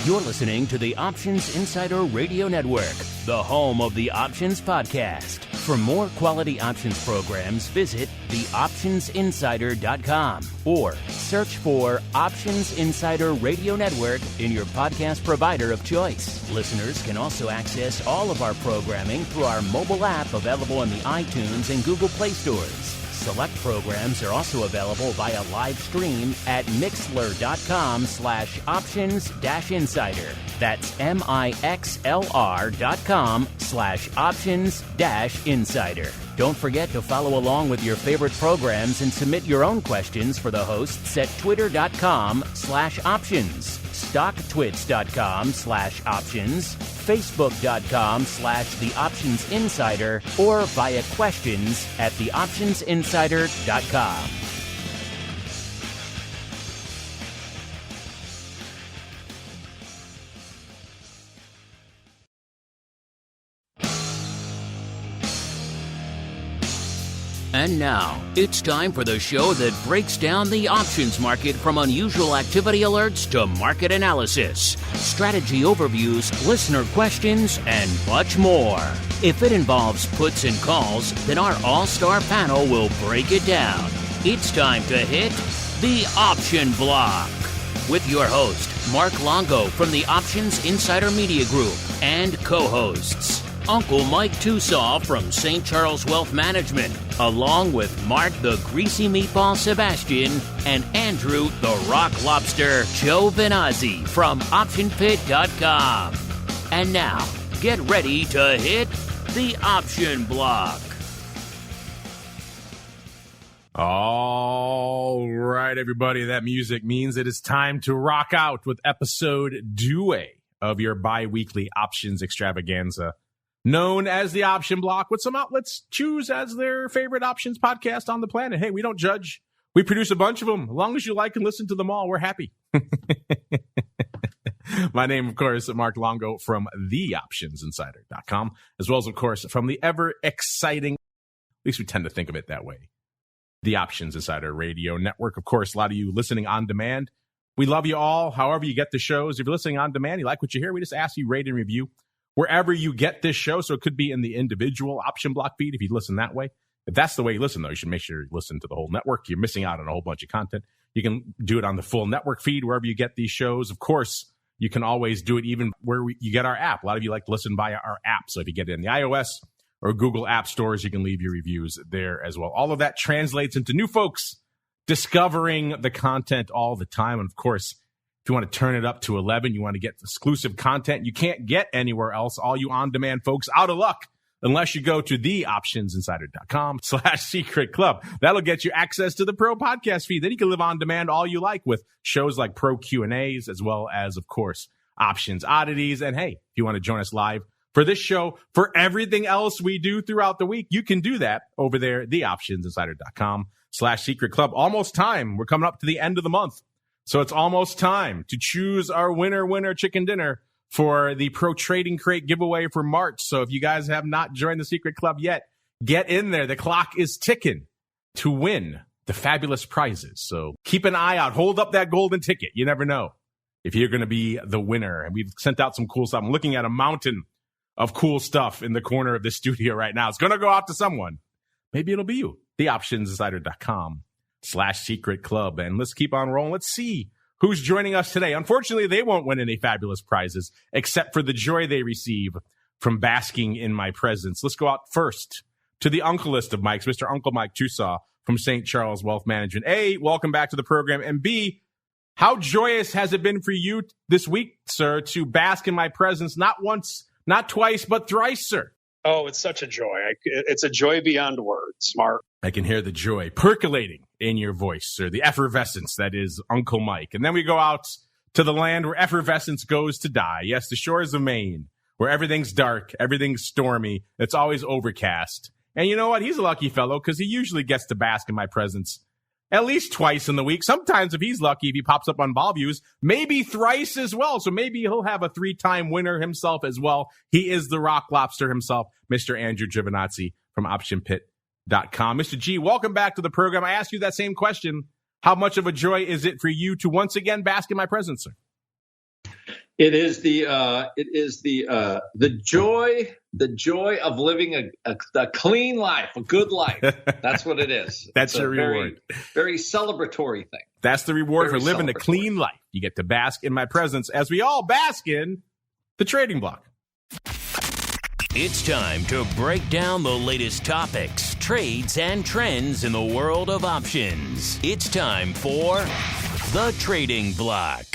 You're listening to the Options Insider Radio Network, the home of the Options Podcast. For more quality options programs, visit theoptionsinsider.com or search for Options Insider Radio Network in your podcast provider of choice. Listeners can also access all of our programming through our mobile app available in the iTunes and Google Play stores. Select programs are also available via live stream at mixlr.com/options-insider. That's mixlr.com/options-insider. Don't forget to follow along with your favorite programs and submit your own questions for the hosts at twitter.com/options, stocktwits.com/options, facebook.com/theoptionsinsider, or via questions at theoptionsinsider.com. And now, it's time for the show that breaks down the options market from unusual activity alerts to market analysis, strategy overviews, listener questions, and much more. If it involves puts and calls, then our all-star panel will break it down. It's time to hit the Option Block with your host, Mark Longo from the Options Insider Media Group, and co-hosts, Uncle Mike TOSAW from St. Charles Wealth Management, along with Mark the Greasy Meatball Sebastian and Andrew the Rock Lobster GIOVINAZZI from OptionPit.com. And now, get ready to hit the Option Block. All right, everybody, that music means it is time to rock out with episode 2 of your bi-weekly options extravaganza, known as the Option Block, what some outlets choose as their favorite options podcast on the planet. Hey, we don't judge. We produce a bunch of them. As long as you like and listen to them all, we're happy. My name, of course, is Mark Longo from theoptionsinsider.com, as well as, of course, from the ever-exciting, at least we tend to think of it that way, the Options Insider Radio Network. Of course, a lot of you listening on demand. We love you all, however you get the shows. If you're listening on demand, you like what you hear, we just ask you rate and review wherever you get this show. So it could be in the individual Option Block feed if you listen that way. If that's the way you listen, though, you should make sure you listen to the whole network. You're missing out on a whole bunch of content. You can do it on the full network feed, wherever you get these shows. Of course, you can always do it even where you get our app. A lot of you like to listen via our app. So if you get it in the iOS or Google app stores, you can leave your reviews there as well. All of that translates into new folks discovering the content all the time. And of course, if you want to turn it up to 11, you want to get exclusive content you can't get anywhere else. All you on-demand folks, out of luck, unless you go to theoptionsinsider.com/secret club. That'll get you access to the Pro podcast feed. Then you can live on demand all you like with shows like Pro Q&As, as well as, of course, Options Oddities. And hey, if you want to join us live for this show, for everything else we do throughout the week, you can do that over there, theoptionsinsider.com/secret club. Almost time. We're coming up to the end of the month. So it's almost time to choose our winner chicken dinner for the Pro Trading Crate giveaway for March. So if you guys have not joined the Secret Club yet, get in there. The clock is ticking to win the fabulous prizes. So keep an eye out. Hold up that golden ticket. You never know if you're going to be the winner. And we've sent out some cool stuff. I'm looking at a mountain of cool stuff in the corner of the studio right now. It's going to go out to someone. Maybe it'll be you. theoptionsinsider.com/secret club. And let's keep on rolling. Let's see who's joining us today. Unfortunately, they won't win any fabulous prizes except for the joy they receive from basking in my presence. Let's go out first to the uncleist of Mikes, Mr. Uncle Mike TOSAW from St. Charles Wealth Management. A, welcome back to the program. And B, how joyous has it been for you this week, sir, to bask in my presence, not once, not twice, but thrice, sir? Oh, it's such a joy. It's a joy beyond words, Mark. I can hear the joy percolating in your voice, sir, the effervescence that is Uncle Mike. And then we go out to the land where effervescence goes to die. Yes, the shores of Maine, where everything's dark, everything's stormy, it's always overcast. And you know what? He's a lucky fellow because he usually gets to bask in my presence at least twice in the week. Sometimes, if he's lucky, if he pops up on Ball Views, maybe thrice as well. So maybe he'll have a 3-time winner himself as well. He is the Rock Lobster himself, Mr. Andrew Giovinazzi from OptionPit.com. Mr. G, welcome back to the program. I asked you that same question. How much of a joy is it for you to once again bask in my presence, sir? It is the joy of living a clean life, a good life. That's what it is. That's your reward. Very celebratory thing. That's the reward Very for living a clean life. You get to bask in my presence as we all bask in the trading block. It's time to break down the latest topics, trades, and trends in the world of options. It's time for the Trading Block.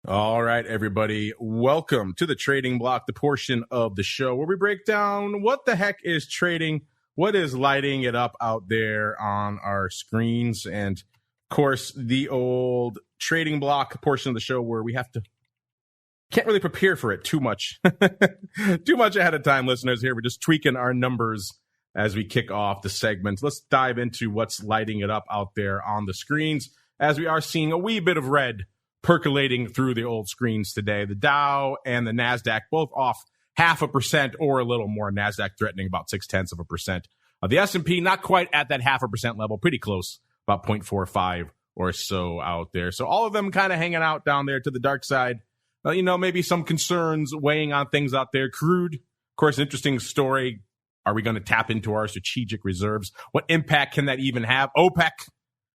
All right, everybody. Welcome to the Trading Block, the portion of the show where we break down what the heck is trading, what is lighting it up out there on our screens, and, of course, the old Trading Block portion of the show where we can't really prepare for it too much ahead of time, listeners. Here we're just tweaking our numbers as we kick off the segment. Let's dive into what's lighting it up out there on the screens as we are seeing a wee bit of red percolating through the old screens today. The Dow and the NASDAQ both off 0.5% or a little more. NASDAQ threatening about 0.6%. The S&P not quite at that 0.5% level, pretty close, about 0.45 or so out there. So all of them kind of hanging out down there to the dark side. Maybe some concerns weighing on things out there. Crude, of course, interesting story. Are we going to tap into our strategic reserves? What impact can that even have? OPEC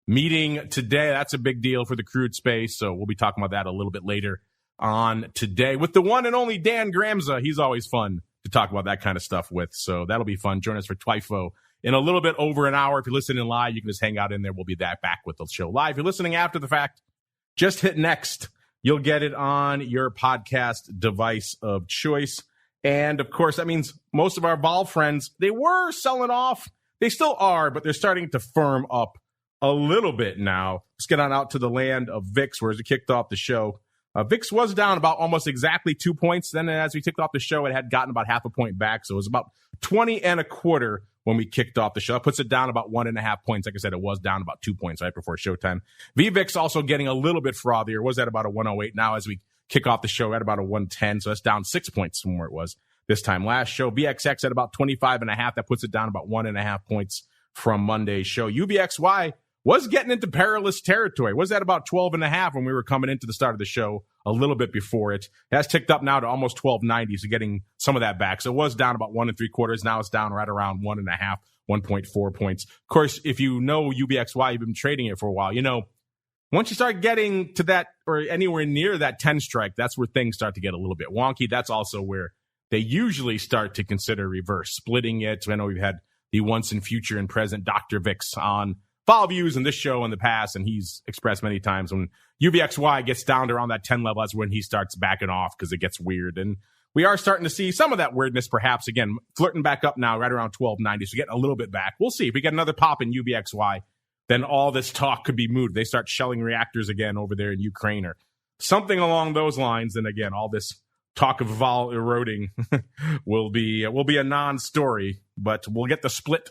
meeting today. That's a big deal for the crude space. So we'll be talking about that a little bit later on today with the one and only Dan Gramza. He's always fun to talk about that kind of stuff with. So that'll be fun. Join us for TWIFO in a little bit over an hour. If you're listening live, you can just hang out in there. We'll be back with the show live. If you're listening after the fact, just hit next. You'll get it on your podcast device of choice. And, of course, that means most of our vol friends, they were selling off. They still are, but they're starting to firm up a little bit now. Let's get on out to the land of VIX, where as we kicked off the show, VIX was down about almost exactly 2 points. Then as we kicked off the show, it had gotten about 0.5 point back. So it was about 20.25 when we kicked off the show. That puts it down about 1.5 points. Like I said, it was down about 2 points right before showtime. VVIX also getting a little bit frothier. Was at about a 108. Now as we kick off the show at about a 110. So that's down 6 points from where it was this time last show. VXX at about 25.5. That puts it down about 1.5 points from Monday's show. UVXY was getting into perilous territory. Was at about 12.5 when we were coming into the start of the show, a little bit before it. It has ticked up now to almost 12.90, so getting some of that back. So it was down about 1.75. Now it's down right around 1.5, 1.4 points. Of course, if you know UVXY, you've been trading it for a while, once you start getting to that or anywhere near that 10 strike, that's where things start to get a little bit wonky. That's also where they usually start to consider reverse splitting it. So I know we've had the once and future and present Dr. VIX on Vol Views in this show in the past, and he's expressed many times when UVXY gets down to around that 10 level, that's when he starts backing off because it gets weird. And we are starting to see some of that weirdness, perhaps, again, flirting back up now right around 12.90, so getting a little bit back. We'll see. If we get another pop in UVXY, then all this talk could be moot. They start shelling reactors again over there in Ukraine or something along those lines. And again, all this talk of vol eroding will be a non-story, but we'll get the split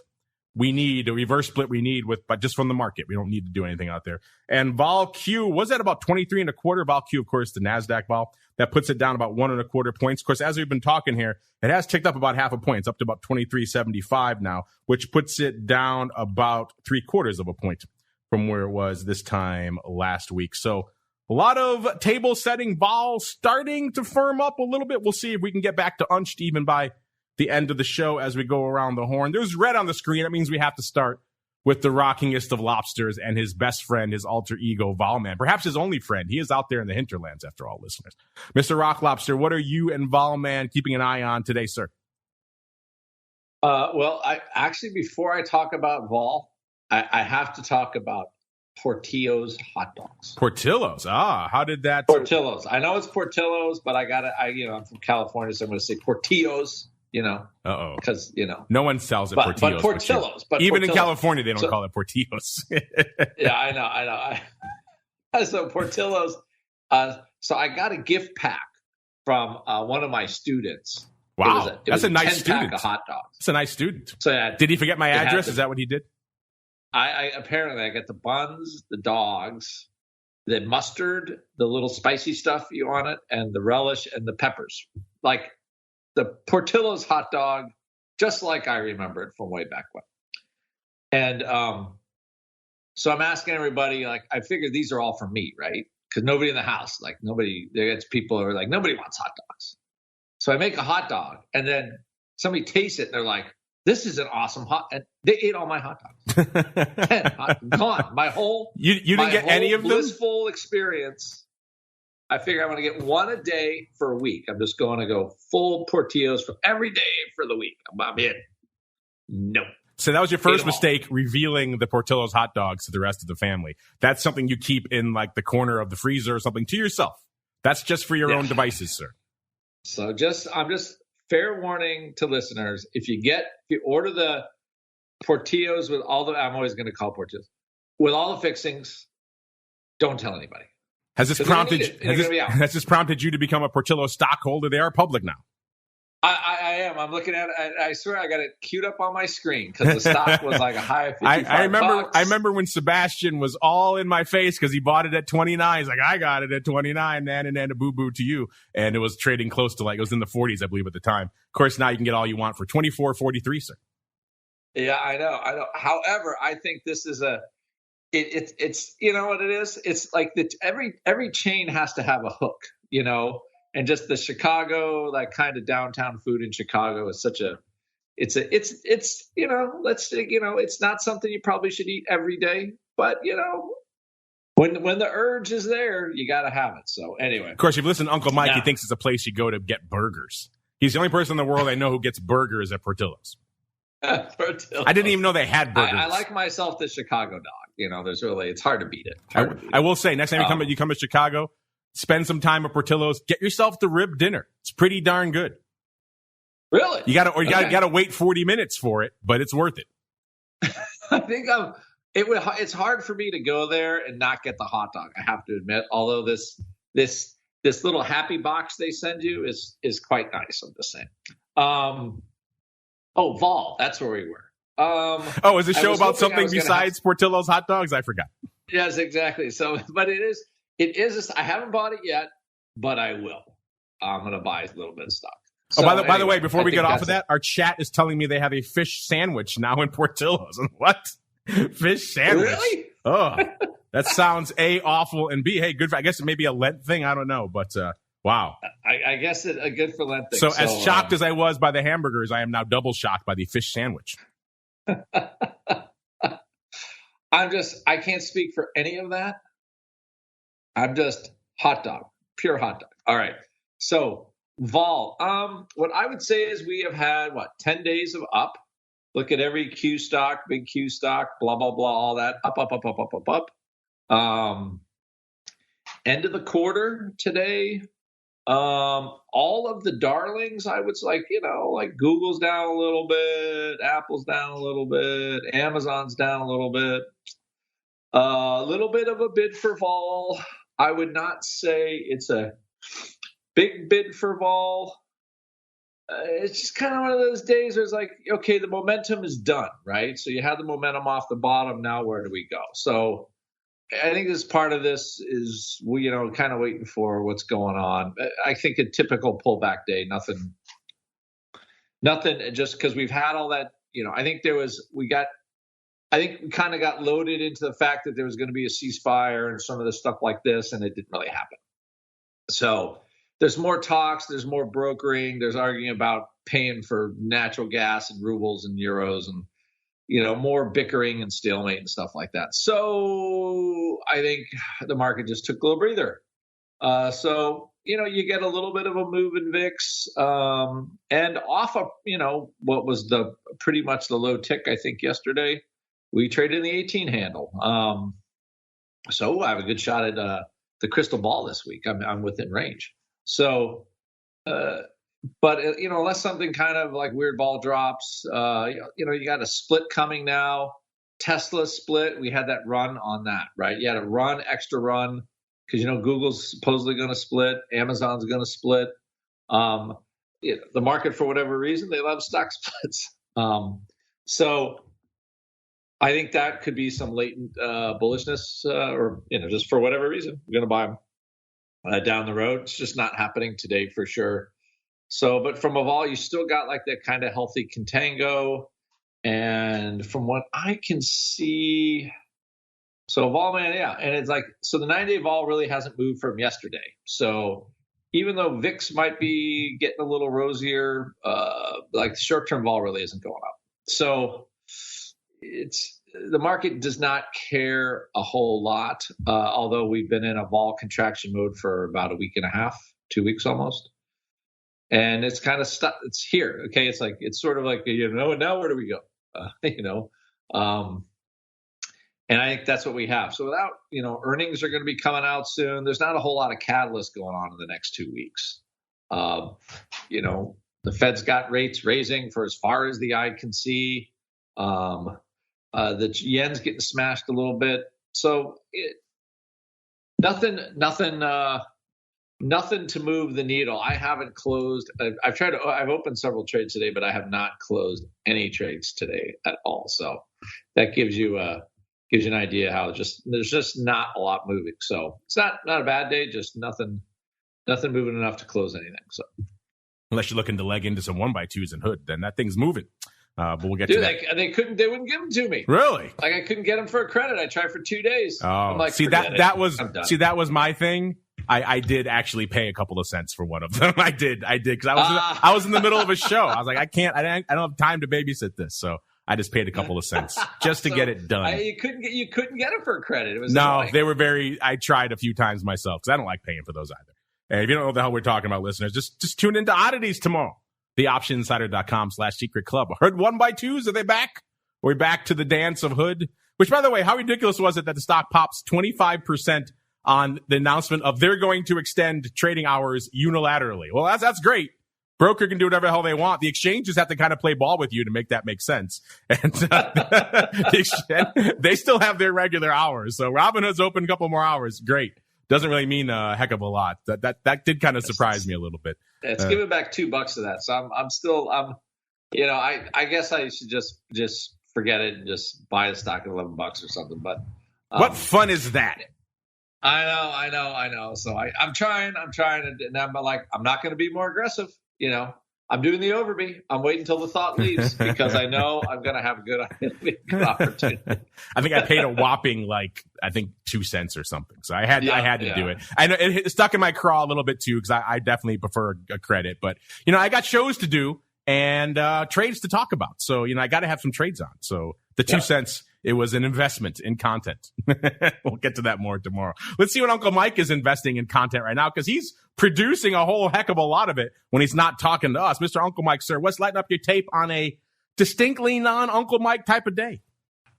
we need, a reverse split we need but just from the market. We don't need to do anything out there. And Vol Q was at about 23.25. Vol Q, of course, the NASDAQ vol. That puts it down about 1.25 points. Of course, as we've been talking here, it has ticked up about 0.5 point. It's up to about 23.75 now, which puts it down about 0.75 point from where it was this time last week. So a lot of table setting vol starting to firm up a little bit. We'll see if we can get back to unched even by the end of the show as we go around the horn. There's red on the screen. That means we have to start with the rockingest of lobsters and his best friend, his alter ego, Volman. Perhaps his only friend. He is out there in the hinterlands, after all, listeners. Mr. Rock Lobster, what are you and Volman keeping an eye on today, sir? Well, before I talk about Vol, I have to talk about Portillo's hot dogs. Portillo's. How did that? Portillo's. I know it's Portillo's, but I'm from California, so I'm going to say Portillo's. Because no one sells it Portillo's. But Portillo's. Even in California, they don't call it Portillo's. Yeah, I know. So Portillo's. So I got a gift pack from one of my students. Wow, that's a nice student. Pack of hot dogs. That's a nice student. So did he forget my address? Is that what he did? I apparently got the buns, the dogs, the mustard, the little spicy stuff you on it, and the relish and the peppers. Like the Portillo's hot dog, just like I remember it from way back when. And so I'm asking everybody, like, I figured these are all for me, right? because nobody in the house, like nobody, there's people who are like, nobody wants hot dogs. So I make a hot dog, and then somebody tastes it, and they're like, this is an awesome and they ate all my hot dogs. 10 gone. My whole you didn't get any of them? Blissful experience. I figure I'm going to get one a day for a week. I'm just going to go full Portillos for every day for the week. I'm in. Nope. So that was your first mistake, revealing the Portillo's hot dogs to the rest of the family. That's something you keep in like the corner of the freezer or something to yourself. That's just for your own devices, sir. So I'm just fair warning to listeners. If you order the Portillos with I'm always going to call Portillos, with all the fixings, don't tell anybody. Has this prompted you to become a Portillo stockholder? They are public now. I am. I'm looking at it. I swear I got it queued up on my screen because the stock was like a high of 55 I remember when Sebastian was all in my face because he bought it at 29. He's like, I got it at 29, and boo-boo to you. And it was trading close to it was in the 40s, I believe, at the time. Of course, now you can get all you want for $24.43, sir. Yeah, I know. However, I think this is it's you know what it is? It's like every chain has to have a hook, and just the Chicago, that kind of downtown food in Chicago is it's not something you probably should eat every day, but when the urge is there, you got to have it. So anyway, of course, you've listened to Uncle Mike. He thinks it's a place you go to get burgers. He's the only person in the world I know who gets burgers at Portillo's. I didn't even know they had burgers. I like myself the Chicago dog. It's hard to beat it. I will say, next time you come to Chicago, spend some time at Portillo's. Get yourself the rib dinner. It's pretty darn good. Really? You gotta wait 40 minutes for it, but it's worth it. I think it's hard for me to go there and not get the hot dog, I have to admit. Although this little happy box they send you is quite nice, I'm just saying. Vol, that's where we were. Is the show about something besides Portillo's hot dogs? I forgot. Yes, exactly. So, but it is. I haven't bought it yet, but I will. I'm going to buy a little bit of stock. So, by the way, before we get off of that, our chat is telling me they have a fish sandwich now in Portillo's. What? Fish sandwich? Really? Oh, that sounds A, awful, and B, hey, good. I guess it may be a Lent thing. I don't know, but wow. I guess a good for Lent thing. So as shocked as I was by the hamburgers, I am now double shocked by the fish sandwich. I can't speak for any of that. I'm just hot dog, pure hot dog. All right. So vol, what I would say is we have had 10 days of up. Look at every Q stock, big Q stock, blah, blah, blah, all that up. End of the quarter today. All of the darlings, I would like Google's down a little bit, Apple's down a little bit, Amazon's down a little bit of a bid for vol. I would not say it's a big bid for vol. It's just kind of one of those days where it's like, okay, the momentum is done, right? So you had the momentum off the bottom. Now where do we go? So I think this part of this is kind of waiting for what's going on. I think a typical pullback day, nothing just because we've had all that, I think we kind of got loaded into the fact that there was going to be a ceasefire and some of the stuff like this, and it didn't really happen. So there's more talks, there's more brokering, there's arguing about paying for natural gas and rubles and euros and, more bickering and stalemate and stuff like that. So I think the market just took a little breather. So, you get a little bit of a move in VIX and off of, what was pretty much the low tick, I think, yesterday. We traded in the 18 handle. So I have a good shot at the crystal ball this week. I'm within range. So, but unless something kind of like weird ball drops, you got a split coming now. Tesla split. We had that run on that, right? You had a extra run because Google's supposedly going to split, Amazon's going to split. The market, for whatever reason, they love stock splits. So I think that could be some latent bullishness, or just for whatever reason, we're going to buy them down the road. It's just not happening today for sure. So, but from a vol, you still got like that kind of healthy contango. And from what I can see, So vol man, yeah. And it's like, so the 9-day vol really hasn't moved from yesterday. So even though VIX might be getting a little rosier, like the short-term vol really isn't going up. So the market does not care a whole lot, although we've been in a vol contraction mode for about a week and a half, 2 weeks almost. And it's kind of stuck. It's here. Okay. It's sort of like, now where do we go? And I think that's what we have. So without, earnings are going to be coming out soon. There's not a whole lot of catalyst going on in the next 2 weeks. The Fed's got rates raising for as far as the eye can see. The yen's getting smashed a little bit. So nothing to move the needle. I haven't closed. I've opened several trades today, but I have not closed any trades today at all. So that gives you an idea how there's just not a lot moving. So it's not a bad day, just nothing moving enough to close anything. So unless you're looking to leg into some 1x2s and hood, then that thing's moving. But we'll get to that. They wouldn't give them to me. Really? Like I couldn't get them for a credit. I tried for 2 days. Oh, I'm like, that was my thing. I did actually pay a couple of cents for one of them. I did because I was in the middle of a show. I was like, I don't have time to babysit this. So I just paid a couple of cents just to get it done. You couldn't get it for a credit. It was no, they were I tried a few times myself because I don't like paying for those either. And if you don't know what the hell we're talking about, listeners, just tune into Oddities tomorrow. TheOptionInsider.com/secret club. Heard 1x2s. Are they back? Are we back to the dance of hood? Which, by the way, how ridiculous was it that the stock pops 25% on the announcement of they're going to extend trading hours unilaterally? Well, that's great. Broker can do whatever the hell they want. The exchanges have to kind of play ball with you to make that make sense. And they still have their regular hours. So Robinhood's open a couple more hours. Great. Doesn't really mean a heck of a lot. That did kind of surprise me a little bit. It's giving back $2 to that. So I guess I should just forget it and just buy the stock at $11 or something. But what fun is that? I know. So I'm trying, and I'm like, I'm not going to be more aggressive. I'm doing the overbee. I'm waiting until the thought leaves because I know I'm going to have a good opportunity. I think I paid a whopping 2 cents or something. So I had to do it. I know it stuck in my craw a little bit too because I definitely prefer a credit. But I got shows to do and trades to talk about. So I got to have some trades on. So the 2 cents. It was an investment in content. We'll get to that more tomorrow. Let's see what Uncle Mike is investing in content right now because he's producing a whole heck of a lot of it when he's not talking to us. Mr. Uncle Mike, sir, what's lighting up your tape on a distinctly non-Uncle Mike type of day?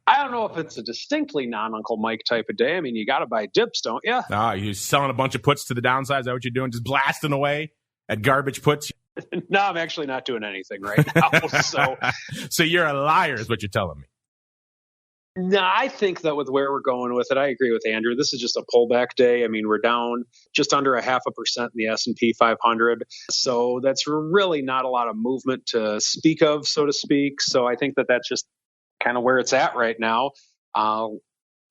I don't know if it's a distinctly non-Uncle Mike type of day. I mean, you got to buy dips, don't you? You're selling a bunch of puts to the downside. Is that what you're doing? Just blasting away at garbage puts? No, I'm actually not doing anything right now. So you're a liar is what you're telling me. No, I think that with where we're going with it, I agree with Andrew. This is just a pullback day. I mean, we're down just under 0.5% in the S&P 500. So that's really not a lot of movement to speak of, so to speak. So I think that that's just kind of where it's at right now.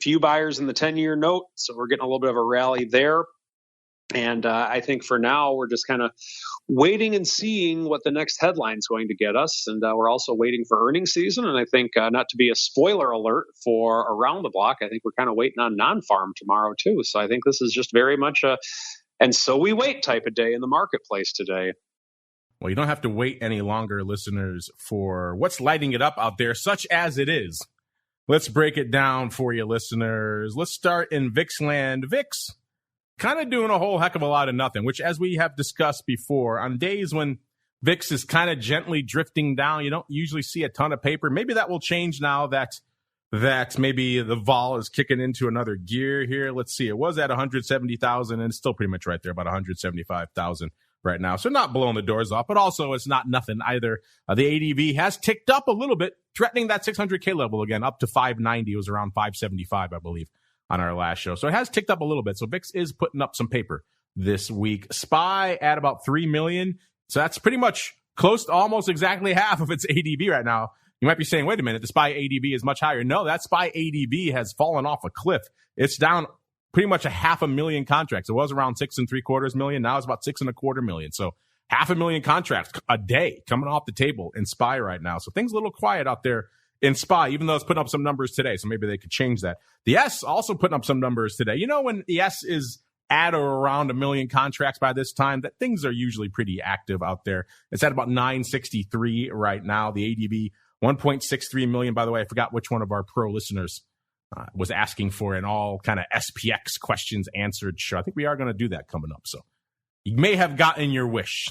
Few buyers in the 10-year note. So we're getting a little bit of a rally there. And I think for now, we're just kind of waiting and seeing what the next headline's going to get us. And we're also waiting for earnings season. And I think not to be a spoiler alert for Around the Block, I think we're kind of waiting on non-farm tomorrow, too. So I think this is just very much and so we wait type of day in the marketplace today. Well, you don't have to wait any longer, listeners, for what's lighting it up out there, such as it is. Let's break it down for you, listeners. Let's start in VIX land. VIX kind of doing a whole heck of a lot of nothing, which, as we have discussed before, on days when VIX is kind of gently drifting down, you don't usually see a ton of paper. Maybe that will change now that maybe the vol is kicking into another gear here. Let's see. It was at 170,000 and it's still pretty much right there, about 175,000 right now. So not blowing the doors off, but also it's not nothing either. The ADV has ticked up a little bit, threatening that 600K level again, up to 590. It was around 575, I believe, on our last show. So it has ticked up a little bit. So VIX is putting up some paper this week. SPY at about 3 million. So that's pretty much close to almost exactly half of its ADV right now. You might be saying, wait a minute, the SPY ADV is much higher. No, that SPY ADV has fallen off a cliff. It's down pretty much 500,000 contracts. It was around 6.75 million. Now it's about 6.25 million. So 500,000 contracts a day coming off the table in SPY right now. So things a little quiet out there in SPY, even though it's putting up some numbers today. So maybe they could change that. The S also putting up some numbers today. You know, when the S is at or around 1 million contracts by this time, that things are usually pretty active out there. It's at about 963 right now. The ADV, 1.63 million. By the way, I forgot which one of our pro listeners was asking for an all kind of SPX questions answered show. I think we are going to do that coming up. So you may have gotten your wish.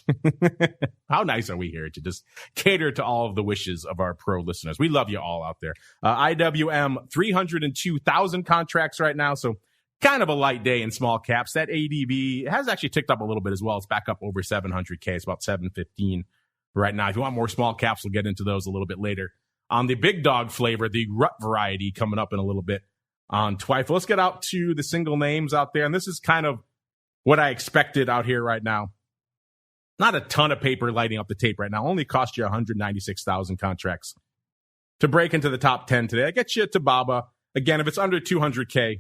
How nice are we here to just cater to all of the wishes of our pro listeners? We love you all out there. IWM, 302,000 contracts right now. So kind of a light day in small caps. That ADV has actually ticked up a little bit as well. It's back up over 700K. It's about 715 right now. If you want more small caps, we'll get into those a little bit later. On the big dog flavor, the rut variety coming up in a little bit on TWIFE. Let's get out to the single names out there. And this is kind of what I expected out here right now. Not a ton of paper lighting up the tape right now. Only cost you 196,000 contracts to break into the top 10 today. I get you to Baba. Again, if it's under 200K,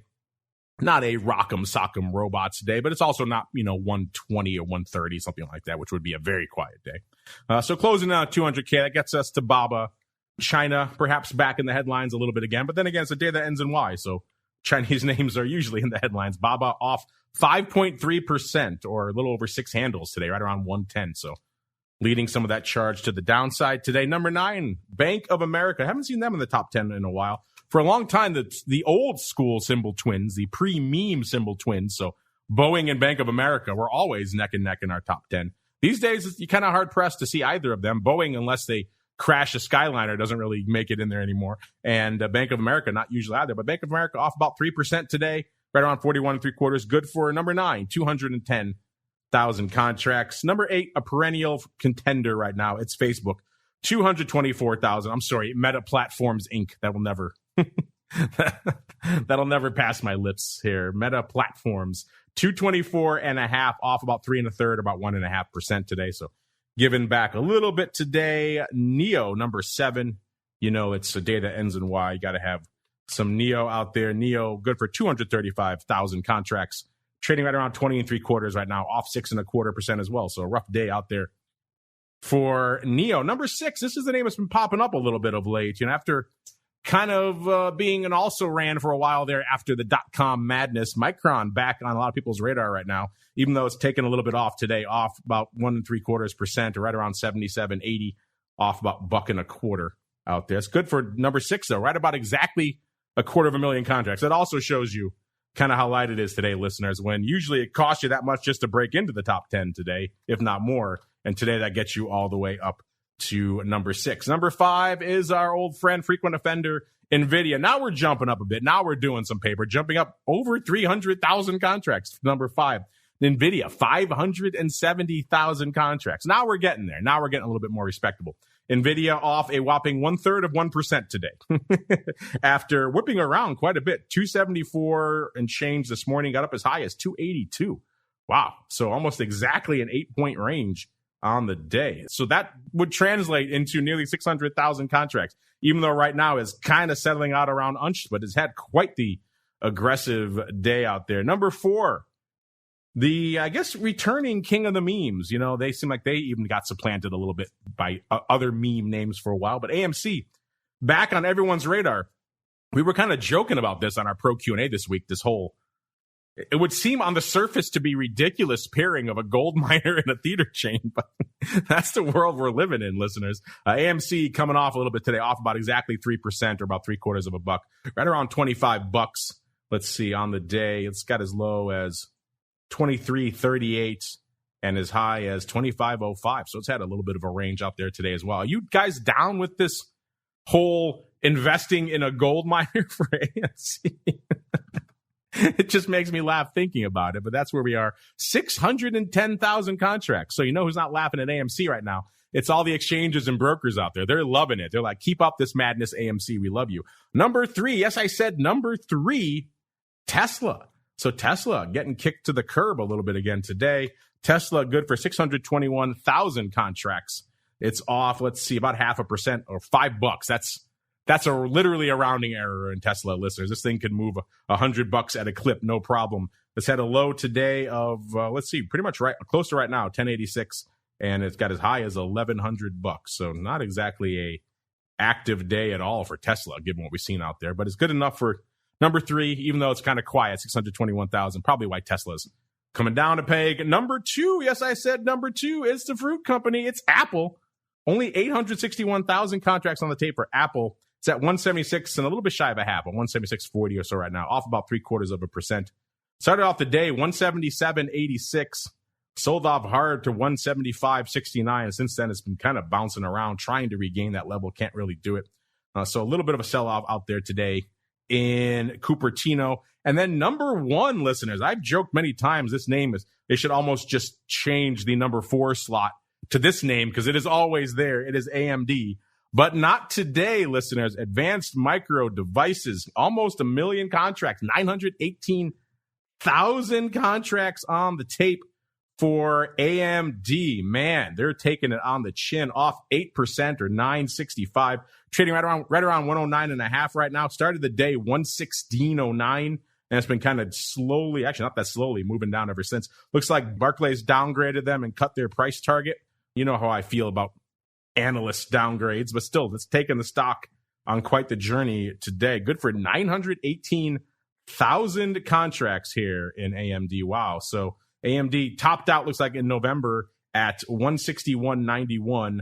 not a rock'em sock'em robots day, but it's also not, 120 or 130, something like that, which would be a very quiet day. So closing out 200K, that gets us to Baba. China, perhaps back in the headlines a little bit again, but then again, it's a day that ends in Y, so Chinese names are usually in the headlines. Baba off 5.3% or a little over 6 handles today, right around 110. So leading some of that charge to the downside today. Number 9, Bank of America. I haven't seen them in the top 10 in a while. For a long time, the old school symbol twins, the pre-meme symbol twins, so Boeing and Bank of America were always neck and neck in our top 10. These days, you're kind of hard-pressed to see either of them. Boeing, unless they crash a Skyliner, doesn't really make it in there anymore. And Bank of America, not usually either. But Bank of America off about 3% today, right around 41.75. Good for number 9, 210,000 contracts. Number 8, a perennial contender right now. It's Facebook, 224,000. I'm sorry, Meta Platforms Inc. That will never, that'll never pass my lips here. Meta Platforms, 224.5, off about 3 1/3, about 1.5% today. So giving back a little bit today. NEO, number 7. It's a day that ends in Y. You got to have some NEO out there. NEO, good for 235,000 contracts. Trading right around 20 3/4 right now, off 6.25% as well. So a rough day out there for NEO. Number 6, this is the name that's been popping up a little bit of late. After kind of being an also-ran for a while there after the dot-com madness. Micron back on a lot of people's radar right now, even though it's taken a little bit off today, off about 1 3/4%, or right around 77.80, off about $1.25 out there. It's good for number 6, though, right about exactly 250,000 contracts. That also shows you kind of how light it is today, listeners, when usually it costs you that much just to break into the top 10 today, if not more. And today that gets you all the way up to number 6. Number 5 is our old friend, frequent offender, NVIDIA. Now we're jumping up a bit. Now we're doing some paper, jumping up over 300,000 contracts. Number 5, NVIDIA, 570,000 contracts. Now we're getting there. Now we're getting a little bit more respectable. NVIDIA off a whopping 1/3% today. After whipping around quite a bit, 274 and change this morning, got up as high as 282. Wow. So almost exactly an 8-point range on the day. So that would translate into nearly 600,000 contracts, even though right now is kind of settling out around unch, but has had quite the aggressive day out there. Number 4, the, returning king of the memes. They seem like they even got supplanted a little bit by other meme names for a while, but AMC back on everyone's radar. We were kind of joking about this on our Pro Q&A this week, it would seem on the surface to be ridiculous pairing of a gold miner and a theater chain, but that's the world we're living in, listeners. AMC coming off a little bit today, off about exactly 3%, or about $0.75, right around $25. Let's see, on the day, it's got as low as 23.38 and as high as 25.05. So it's had a little bit of a range out there today as well. Are you guys down with this whole investing in a gold miner for AMC? It just makes me laugh thinking about it, but that's where we are. 610,000 contracts. So who's not laughing at AMC right now? It's all the exchanges and brokers out there. They're loving it. They're like, keep up this madness, AMC. We love you. Number 3. Yes, I said number 3, Tesla. So Tesla getting kicked to the curb a little bit again today. Tesla good for 621,000 contracts. It's off, let's see, about 0.5% or $5. That's literally a rounding error in Tesla, listeners. This thing could move $100 at a clip, no problem. It's had a low today of, pretty much right close to right now, 1086, and it's got as high as $1,100. So not exactly active day at all for Tesla, given what we've seen out there. But it's good enough for number 3, even though it's kind of quiet, 621,000. Probably why Tesla's coming down a peg. Number 2, yes, I said number 2 is the fruit company. It's Apple. Only 861,000 contracts on the tape for Apple. It's at 176 and a little bit shy of a half, 176.40 or so right now, off about 0.75%. Started off the day 177.86, sold off hard to 175.69. Since then, it's been kind of bouncing around, trying to regain that level. Can't really do it. So a little bit of a sell-off out there today in Cupertino. And then number 1, listeners, I've joked many times this name is, they should almost just change the number 4 slot to this name because it is always there. It is AMD. But not today, listeners. Advanced Micro Devices, almost 1 million contracts, 918,000 contracts on the tape for AMD. Man, they're taking it on the chin, off 8% or 965, trading right around 109.5 right now. Started the day 116.09, and it's been kind of slowly, actually not that slowly, moving down ever since. Looks like Barclays downgraded them and cut their price target. You know how I feel about analyst downgrades, but still, it's taken the stock on quite the journey today. Good for 918,000 contracts here in AMD. Wow. So AMD topped out, looks like in November at 161.91,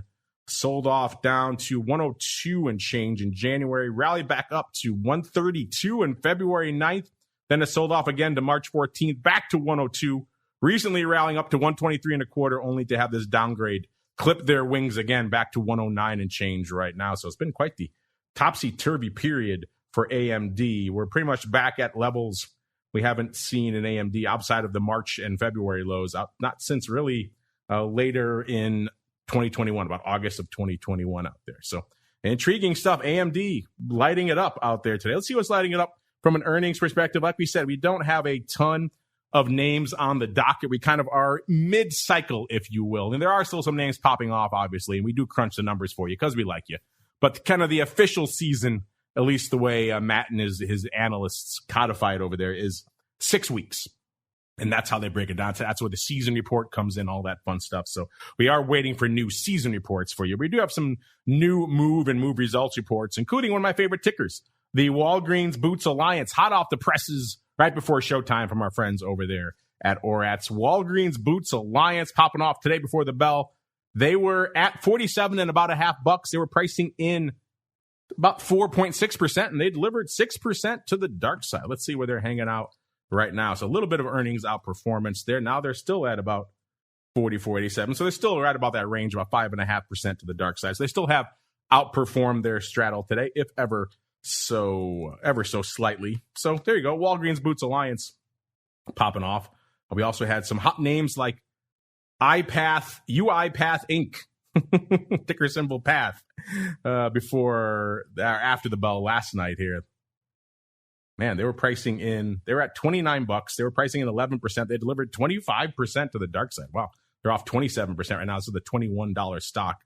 sold off down to 102 and change in January, rallied back up to 132 in February 9th. Then it sold off again to March 14th, back to 102, recently rallying up to 123.25, only to have this downgrade clip their wings again back to 109 and change right now. So it's been quite the topsy-turvy period for AMD. We're pretty much back at levels we haven't seen in AMD outside of the March and February lows, not since really later in 2021, about August of 2021 out there. So intriguing stuff. AMD lighting it up out there today. Let's see what's lighting it up from an earnings perspective. Like we said, we don't have a ton of names on the docket. We kind of are mid-cycle, if you will. And there are still some names popping off, obviously, and we do crunch the numbers for you because we like you. But kind of the official season, at least the way Matt and his analysts codify it over there, is 6 weeks. And that's how they break it down. So that's where the season report comes in, all that fun stuff. So we are waiting for new season reports for you. We do have some new move results reports, including one of my favorite tickers, the Walgreens Boots Alliance, hot off the presses right before showtime from our friends over there at Oratz. Walgreens Boots Alliance popping off today before the bell. They were at 47 and about a half bucks. They were pricing in about 4.6%, and they delivered 6% to the dark side. Let's see where they're hanging out right now. So a little bit of earnings outperformance there. Now they're still at about 44.87. So they're still right about that range, about 5.5% to the dark side. So they still have outperformed their straddle today, if ever so slightly. So there you go. Walgreens Boots Alliance popping off. We also had some hot names like UiPath Inc. ticker symbol Path after the bell last night here. Man, they were pricing in, they were at $29. They were pricing in 11%. They delivered 25% to the dark side. Wow. They're off 27% right now. This is the $21 stock.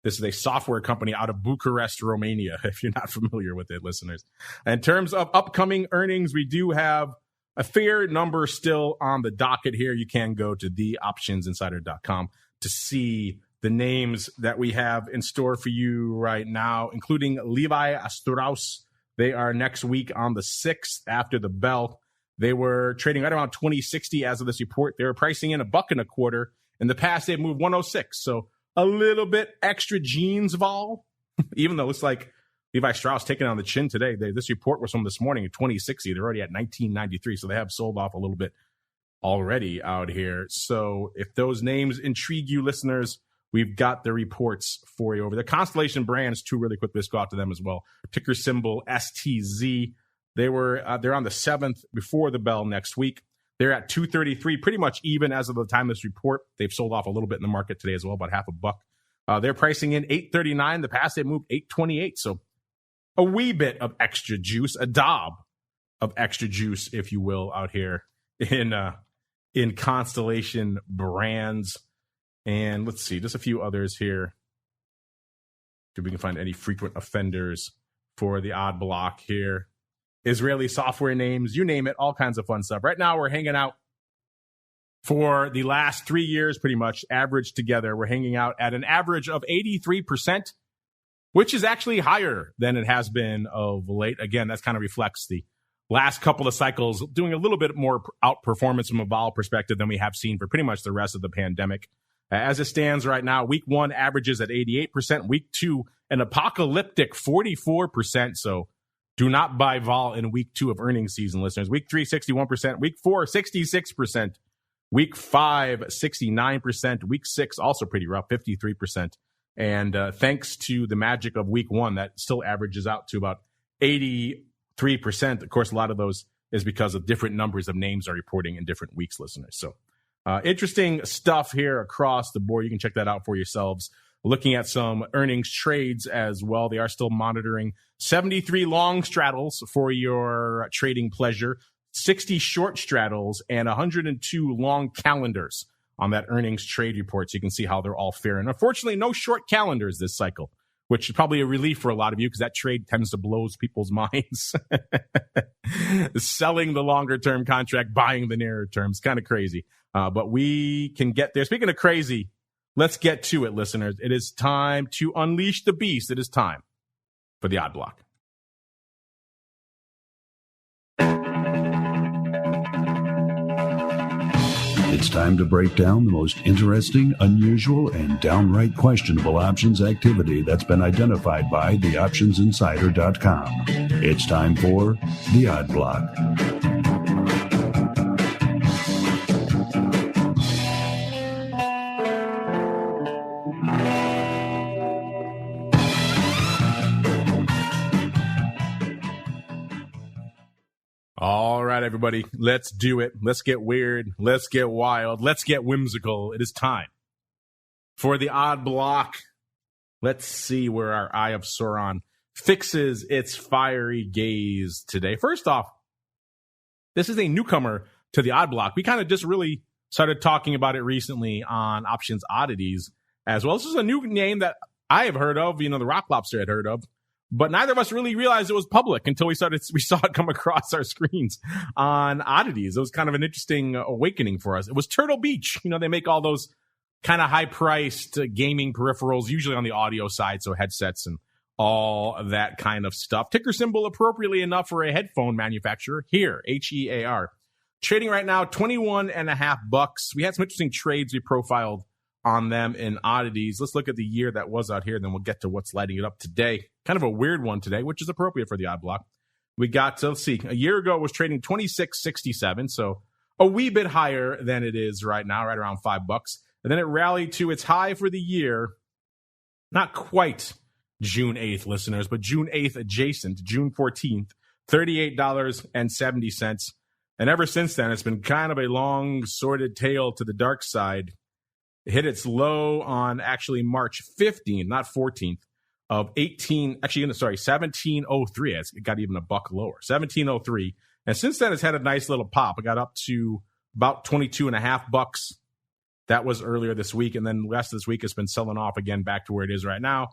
This is a software company out of Bucharest, Romania, if you're not familiar with it, listeners. In terms of upcoming earnings, we do have a fair number still on the docket here. You can go to theoptionsinsider.com to see the names that we have in store for you right now, including Levi Strauss. They are next week on the 6th after the bell. They were trading right around 20.60 as of this report. They were pricing in $1.25. In the past, they've moved 106. So a little bit extra jeans vol, even though it looks like Levi Strauss taking on the chin today. This report was from this morning at 20.60. They're already at 19.93. So they have sold off a little bit already out here. So if those names intrigue you, listeners, we've got the reports for you over there. Constellation Brands, too, really quick. Let's go out to them as well. Ticker symbol STZ. They're on the 7th before the bell next week. They're at 233, pretty much even as of the time of this report. They've sold off a little bit in the market today as well, about $0.50. They're pricing in 839. The past they moved 828. So a wee bit of extra juice, a daub of extra juice, if you will, out here in Constellation Brands. And let's see, just a few others here. See if we can find any frequent offenders for the odd block here. Israeli software names, you name it, all kinds of fun stuff. Right now, we're hanging out for the last 3 years, pretty much, average together. We're hanging out at an average of 83% which is actually higher than it has been of late. Again, that kind of reflects the last couple of cycles doing a little bit more outperformance from a vol perspective than we have seen for pretty much the rest of the pandemic. As it stands right now, week 1 averages at 88%, week 2 an apocalyptic 44%. So do not buy vol in week 2 of earnings season, listeners. Week 3, 61%, week 4, 66%, week 5, 69%, week 6 also pretty rough, 53%. And thanks to the magic of week 1, that still averages out to about 83%. Of course, a lot of those is because of different numbers of names are reporting in different weeks, listeners. So interesting stuff here across the board. You can check that out for yourselves. Looking at some earnings trades as well. They are still monitoring 73 long straddles for your trading pleasure, 60 short straddles, and 102 long calendars on that earnings trade report. So you can see how they're all faring. Unfortunately, no short calendars this cycle, which is probably a relief for a lot of you because that trade tends to blow people's minds. Selling the longer term contract, buying the nearer terms, kind of crazy. But we can get there. Speaking of crazy, let's get to it, listeners. It is time to unleash the beast. It is time for the Odd Block. It's time to break down the most interesting, unusual, and downright questionable options activity that's been identified by theoptionsinsider.com. It's time for the Odd Block. All right, everybody, let's do it. Let's get weird. Let's get wild. Let's get whimsical. It is time for the Odd Block. Let's see where our Eye of Sauron fixes its fiery gaze today. First off, this is a newcomer to the Odd Block. We kind of just really started talking about it recently on Options Oddities as well. This is a new name that I have heard of, the Rock Lobster had heard of. But neither of us really realized it was public until we saw it come across our screens on Oddities. It was kind of an interesting awakening for us. It was Turtle Beach. They make all those kind of high-priced gaming peripherals, usually on the audio side, so headsets and all that kind of stuff. Ticker symbol appropriately enough for a headphone manufacturer here, HEAR. Trading right now, $21.50. We had some interesting trades we profiled on them in Oddities. Let's look at the year that was out here, then we'll get to what's lighting it up today. Kind of a weird one today, which is appropriate for the Odd Block. We got, let's see, a year ago it was trading $26.67, so a wee bit higher than it is right now, right around $5. And then it rallied to its high for the year, not quite June 8th, listeners, but June 8th adjacent, June 14th, $38.70. And ever since then, it's been kind of a long, sordid tale to the dark side. It hit its low on actually March 15th, not 14th, of 1703. It got even a buck lower, 1703. And since then, it's had a nice little pop. It got up to about $22.50. That was earlier this week. And then the rest of this week, it's been selling off again back to where it is right now,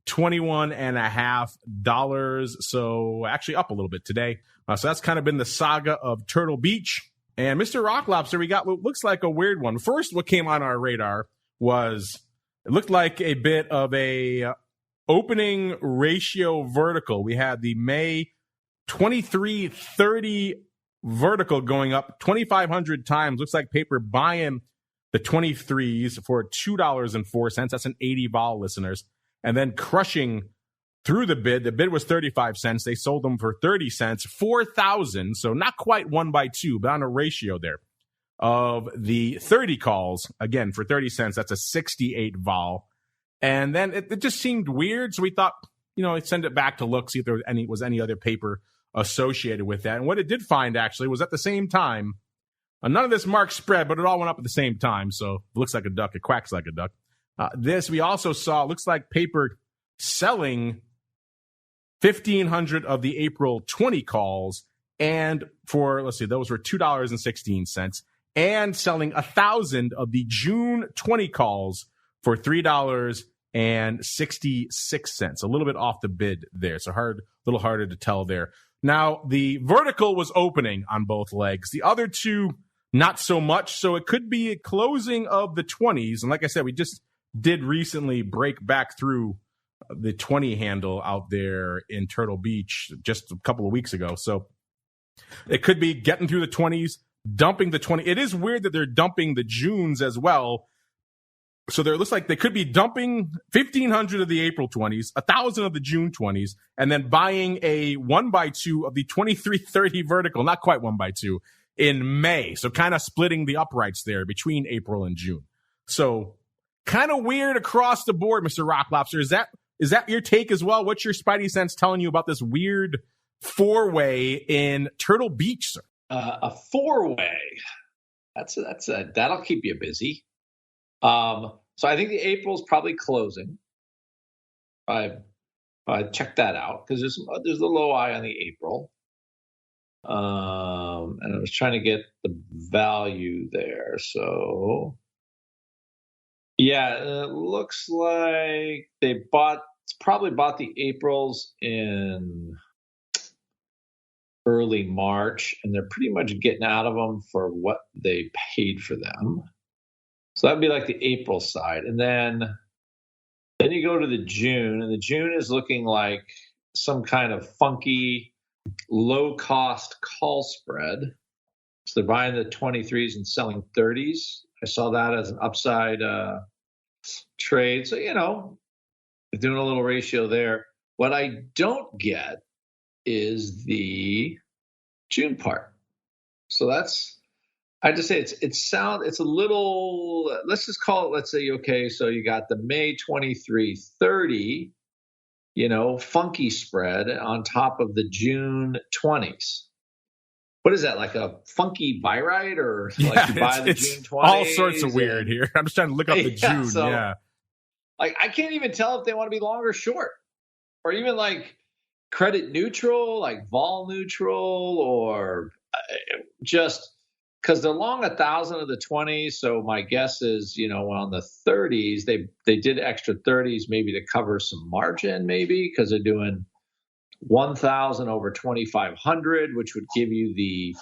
$21.50. So actually up a little bit today. So that's kind of been the saga of Turtle Beach. And Mr. Rock Lobster, we got what looks like a weird one. First, what came on our radar was, it looked like a bit of a opening ratio vertical. We had the May 2330 vertical going up 2,500 times. Looks like paper buying the 23s for $2.04. That's an 80 vol, listeners. And then crushing through the bid. The bid was 35 cents. They sold them for 30 cents, 4,000. So not quite 1/2, but on a ratio there of the 30 calls. Again, for 30 cents, that's a 68 vol. And then it just seemed weird. So we thought, send it back to look, see if there was any other paper associated with that. And what it did find actually was at the same time, none of this marked spread, but it all went up at the same time. So it looks like a duck. It quacks like a duck. This we also saw, looks like paper selling 1,500 of the April 20 calls, and for, those were $2.16, and selling 1,000 of the June 20 calls for $3.66. A little bit off the bid there, so a little harder to tell there. Now, the vertical was opening on both legs. The other two, not so much, so it could be a closing of the 20s. And like I said, we just did recently break back through the 20 handle out there in Turtle Beach just a couple of weeks ago. So it could be getting through the 20s, dumping the 20. It is weird that they're dumping the Junes as well. So there looks like they could be dumping 1,500 of the April 20s, 1,000 of the June 20s, and then buying a 1x2 of the 2330 vertical, not quite 1x2, in May. So kind of splitting the uprights there between April and June. So kind of weird across the board, Mr. Rock Lobster. Is that your take as well? What's your spidey sense telling you about this weird four-way in Turtle Beach, sir? A four-way. That'll keep you busy. So I think the April's probably closing. I checked that out because there's a low eye on the April. And I was trying to get the value there. So yeah, it looks like they probably bought the Aprils in early March, and they're pretty much getting out of them for what they paid for them. So that'd be like the April side. And then you go to the June, and the June is looking like some kind of funky, low-cost call spread. So they're buying the 23s and selling 30s. I saw that as an upside trade. So, they're doing a little ratio there. What I don't get is the June part. So I just say it's a little, let's just call it, let's say, okay, so you got the May 23.30, funky spread on top of the June 20s. What is that, like a funky buy ride, or like you buy the June 20s? All sorts of weird here. I'm just trying to look up the June. So, yeah. Like, I can't even tell if they want to be long or short, or even like credit neutral, like vol neutral, or just because they're long 1,000 of the 20s. So my guess is, on the 30s, they did extra 30s maybe to cover some margin, maybe because they're doing 1,000 over 2,500, which would give you the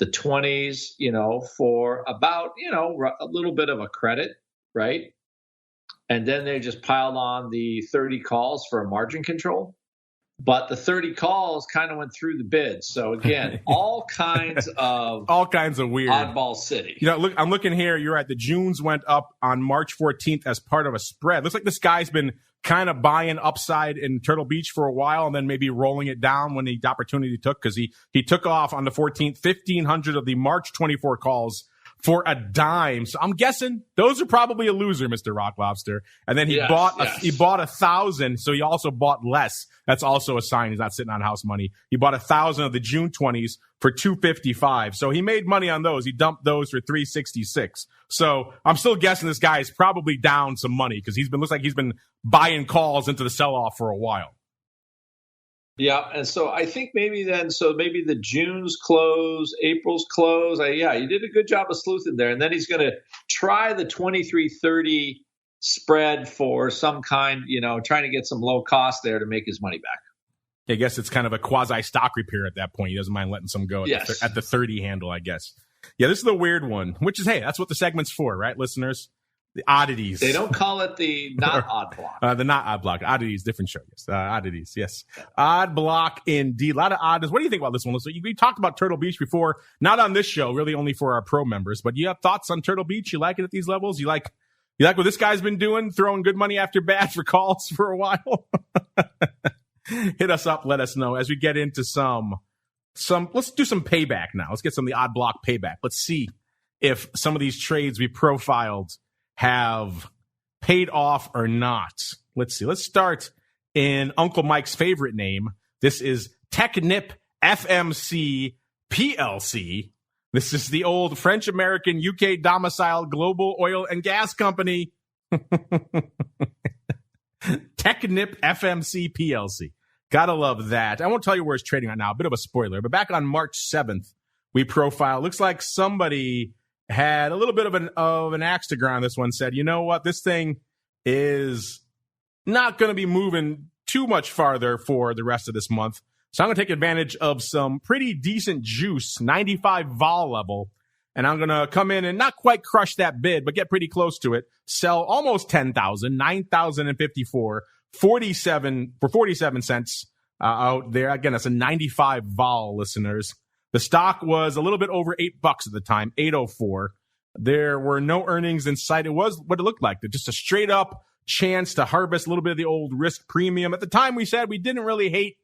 20s, for about, a little bit of a credit, right? And then they just piled on the 30 calls for a margin control. But the 30 calls kind of went through the bids. So again, all kinds of weird oddball city. Look, I'm looking here. You're right. The Junes went up on March 14th as part of a spread. Looks like this guy's been kind of buying upside in Turtle Beach for a while and then maybe rolling it down when the opportunity took, because he took off on the 14th, 1,500 of the March 24 calls for a dime. So I'm guessing those are probably a loser, Mr. Rock Lobster. And then he bought 1,000, so he also bought less. That's also a sign he's not sitting on house money. He bought 1,000 of the June 20s for $255. So he made money on those. He dumped those for $366. So I'm still guessing this guy is probably down some money because looks like he's been buying calls into the sell-off for a while. Yeah, and so I think maybe the June's close, April's close. You did a good job of sleuthing there. And then he's going to try the 23.30 spread for some kind, trying to get some low cost there to make his money back. I guess it's kind of a quasi-stock repair at that point. He doesn't mind letting some go at the 30 handle, I guess. Yeah, this is the weird one, which is, hey, that's what the segment's for, right, listeners? The oddities. They don't call it the not odd block. The not odd block. Oddities, different show. Yes. Oddities. Yes. Odd block indeed. A lot of oddness. What do you think about this one? So we talked about Turtle Beach before, not on this show, really only for our pro members, but you have thoughts on Turtle Beach? You like it at these levels? You like what this guy's been doing? Throwing good money after bad for calls for a while? Hit us up. Let us know as we get into some, let's do some payback now. Let's get some of the odd block payback. Let's see if some of these trades we profiled have paid off or not. Let's see. Let's start in Uncle Mike's favorite name. This is Technip FMC PLC. This is the old French-American UK domiciled global oil and gas company. Technip FMC PLC. Gotta love that. I won't tell you where it's trading right now. A bit of a spoiler. But back on March 7th, we profiled. Looks like somebody had a little bit of an axe to grind. This one said, you know what? This thing is not going to be moving too much farther for the rest of this month. So I'm going to take advantage of some pretty decent juice, 95 vol level. And I'm going to come in and not quite crush that bid, but get pretty close to it. Sell almost 10,000, 9,054 47 cents out there. Again, that's a 95 vol, listeners. The stock was a little bit over $8 at the time, 804. There were no earnings in sight. It was what it looked like, just a straight up chance to harvest a little bit of the old risk premium. At the time, we said we didn't really hate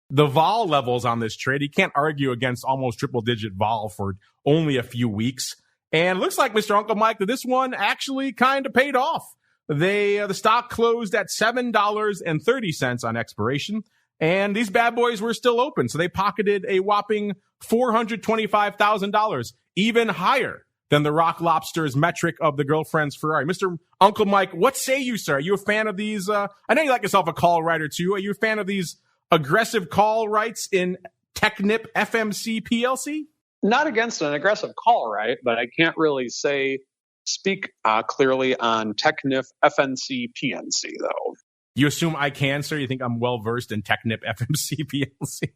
the vol levels on this trade. You can't argue against almost triple-digit vol for only a few weeks. And it looks like, Mr. Uncle Mike, that this one actually kind of paid off. The stock closed at $7.30 on expiration, and these bad boys were still open. So they pocketed a whopping $425,000, even higher than the Rock Lobster's metric of the girlfriend's Ferrari. Mr. Uncle Mike, what say you, sir? Are you a fan of these? I know you like yourself a call writer, too. Are you a fan of these aggressive call rights in Technip FMC PLC? Not against an aggressive call right, but I can't really speak clearly on Technip FNC PNC, though. You assume I can, sir? You think I'm well-versed in Technip FMC PLC?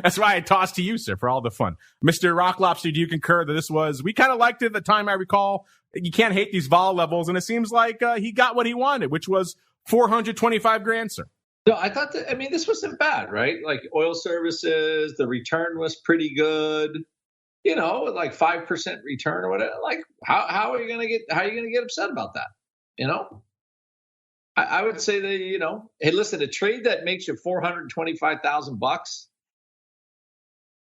That's why I tossed to you, sir, for all the fun. Mr. Rock Lobster, do you concur that this was, we kind of liked it at the time, I recall. You can't hate these vol levels, and it seems like he got what he wanted, which was $425,000, sir. No, I thought that, I mean, this wasn't bad, right? Like oil services, the return was pretty good. You know, like 5% return or whatever. Like, how are you going to get upset about that? You know, I would say that, you know, hey, listen, a trade that makes you $425,000,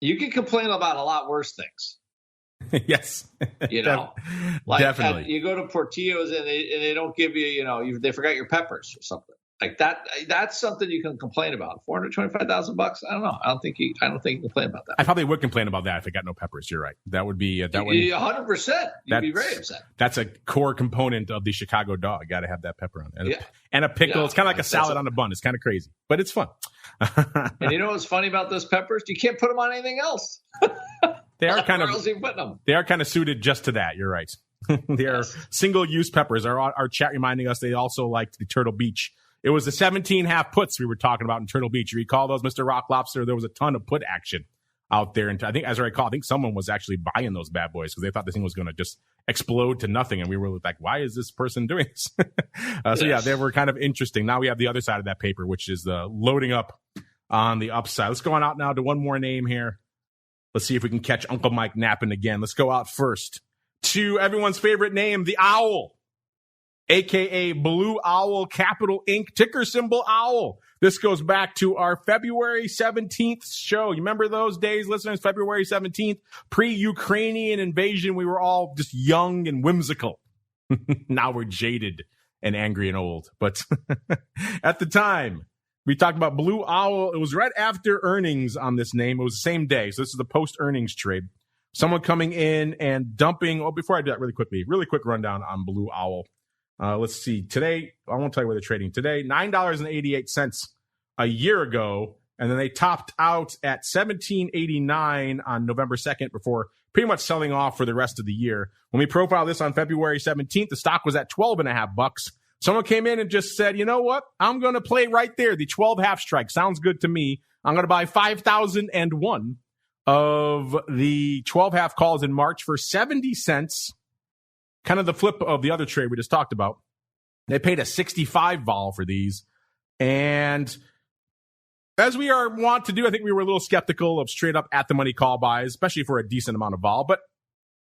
you can complain about a lot worse things. Yes, you know, like definitely. You go to Portillo's and they don't give you, you know, they forgot your peppers or something. Like that, that's something you can complain about. $425,000. I don't know. I don't think you can complain about that. I probably would complain about that if it got no peppers. You're right. That would be 100%. You'd be very upset. That's a core component of the Chicago dog. Got to have that pepper on it. And a pickle. It's kind of like a salad on a bun. It's kind of crazy, but it's fun. And you know what's funny about those peppers? You can't put them on anything else. They are kind Where else are you putting them? They are kind of suited just to that. You're right. They are single-use peppers. Our chat reminding us they also liked the Turtle Beach. It was the 17 half puts we were talking about in Turtle Beach. You recall those, Mr. Rock Lobster? There was a ton of put action out there. And I think, as I recall, someone was actually buying those bad boys because they thought this thing was going to just explode to nothing. And we were like, why is this person doing this? So, yeah, they were kind of interesting. Now we have the other side of that paper, which is the loading up on the upside. Let's go on out now to one more name here. Let's see if we can catch Uncle Mike napping again. Let's go out first to everyone's favorite name, the Owl. AKA Blue Owl Capital Inc., ticker symbol OWL. This goes back to our February 17th show. You remember those days, listeners? February 17th, pre-Ukrainian invasion. We were all just young and whimsical. Now we're jaded and angry and old. But at the time, we talked about Blue Owl. It was right after earnings on this name. It was the same day. So this is the post-earnings trade. Someone coming in and dumping. Oh, before I do that really quick rundown on Blue Owl. Let's see. Today, I won't tell you where they're trading today. $9.88 a year ago, and then they topped out at $17.89 on November 2nd before pretty much selling off for the rest of the year. When we profiled this on February 17th, the stock was at $12.50. Someone came in and just said, you know what? I'm going to play right there. The 12 half strike sounds good to me. I'm going to buy 5,001 of the 12 half calls in March for 70 cents. Kind of the flip of the other trade we just talked about. They paid a 65 vol for these. And as we are wont to do, I think we were a little skeptical of straight up at the money call buys, especially for a decent amount of vol. But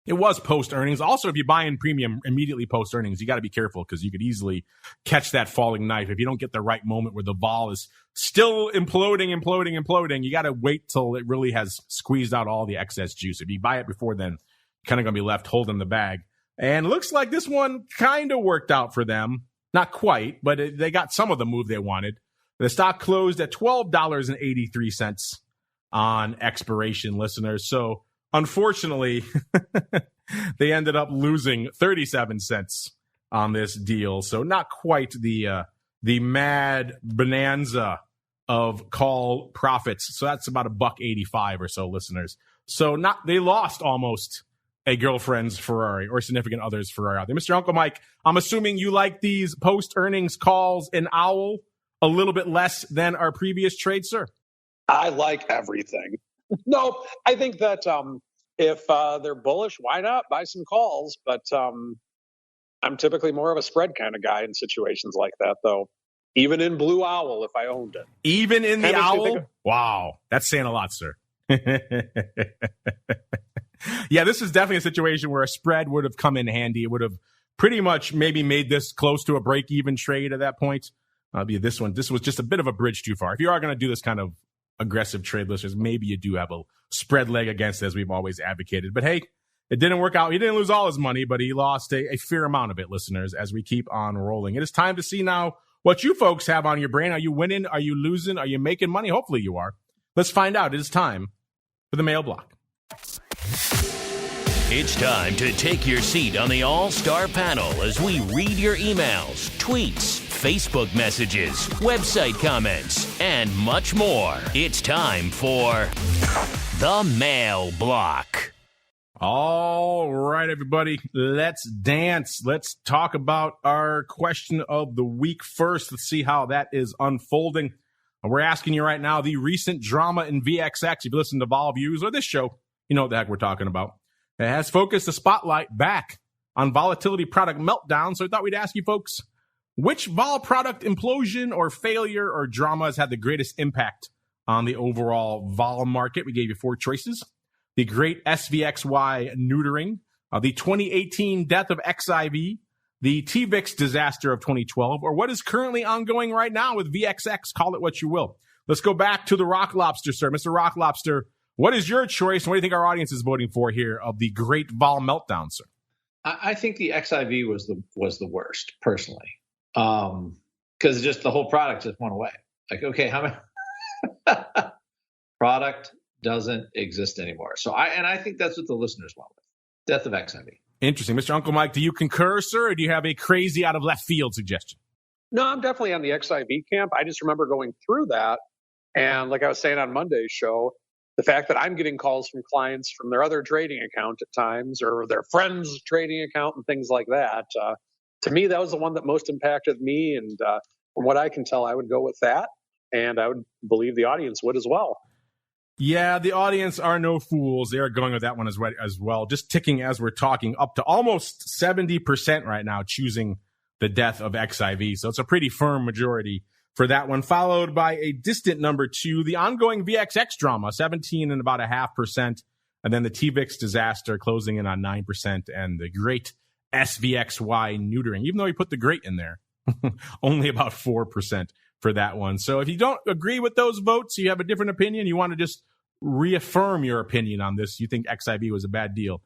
it was post earnings. Also, if you buy in premium immediately post earnings, you got to be careful because you could easily catch that falling knife. If you don't get the right moment where the vol is still imploding, you got to wait till it really has squeezed out all the excess juice. If you buy it before then, you're kind of going to be left holding the bag. And looks like this one kind of worked out for them. Not quite, but they got some of the move they wanted. The stock closed at $12.83 on expiration, listeners. So unfortunately, they ended up losing 37 cents on this deal. So not quite the mad bonanza of call profits. So that's about $1.85 or so, listeners. So they lost almost a girlfriend's Ferrari or significant other's Ferrari out there. Mr. Uncle Mike, I'm assuming you like these post-earnings calls in OWL a little bit less than our previous trade, sir? I like everything. No, I think that if they're bullish, why not buy some calls? But I'm typically more of a spread kind of guy in situations like that, though. Even in Blue Owl, if I owned it. Even in the Owl? Wow. That's saying a lot, sir. Yeah, this is definitely a situation where a spread would have come in handy. It would have pretty much maybe made this close to a break-even trade at that point. This was just a bit of a bridge too far. If you are going to do this kind of aggressive trade, listeners, maybe you do have a spread leg against it, as we've always advocated. But hey, it didn't work out. He didn't lose all his money, but he lost a fair amount of it, listeners, as we keep on rolling. It is time to see now what you folks have on your brain. Are you winning? Are you losing? Are you making money? Hopefully you are. Let's find out. It is time for the mail block. It's time to take your seat on the All-Star panel as we read your emails, tweets, Facebook messages, website comments, and much more. It's time for the mail block. All right, everybody, let's dance. Let's talk about our question of the week first. Let's see how that is unfolding. We're asking you right now, the recent drama in VXX, if you listen to Vol Views or this show, you know what the heck we're talking about. It has focused the spotlight back on volatility product meltdown. So I thought we'd ask you folks, which vol product implosion or failure or drama has had the greatest impact on the overall vol market? We gave you 4 choices. The great SVXY neutering, the 2018 death of XIV, the TVIX disaster of 2012, or what is currently ongoing right now with VXX. Call it what you will. Let's go back to the Rock Lobster, sir. Mr. Rock Lobster, what is your choice? And what do you think our audience is voting for here of the great vol meltdown, sir? I think the XIV was the worst, personally, because just the whole product just went away. Like, okay, how many product doesn't exist anymore? So I think that's what the listeners want with death of XIV. Interesting, Mr. Uncle Mike. Do you concur, sir, or do you have a crazy out of left field suggestion? No, I'm definitely on the XIV camp. I just remember going through that, and like I was saying on Monday's show, the fact that I'm getting calls from clients from their other trading account at times or their friend's trading account and things like that. To me, that was the one that most impacted me. And from what I can tell, I would go with that. And I would believe the audience would as well. Yeah, the audience are no fools. They are going with that one as well. Just ticking as we're talking, up to almost 70% right now choosing the death of XIV. So it's a pretty firm majority for that one, followed by a distant number 2, the ongoing VXX drama, 17.5%, and then the TVIX disaster closing in on 9%, and the great SVXY neutering, even though he put the great in there, only about 4% for that one. So if you don't agree with those votes, you have a different opinion, you want to just reaffirm your opinion on this, you think XIV was a bad deal,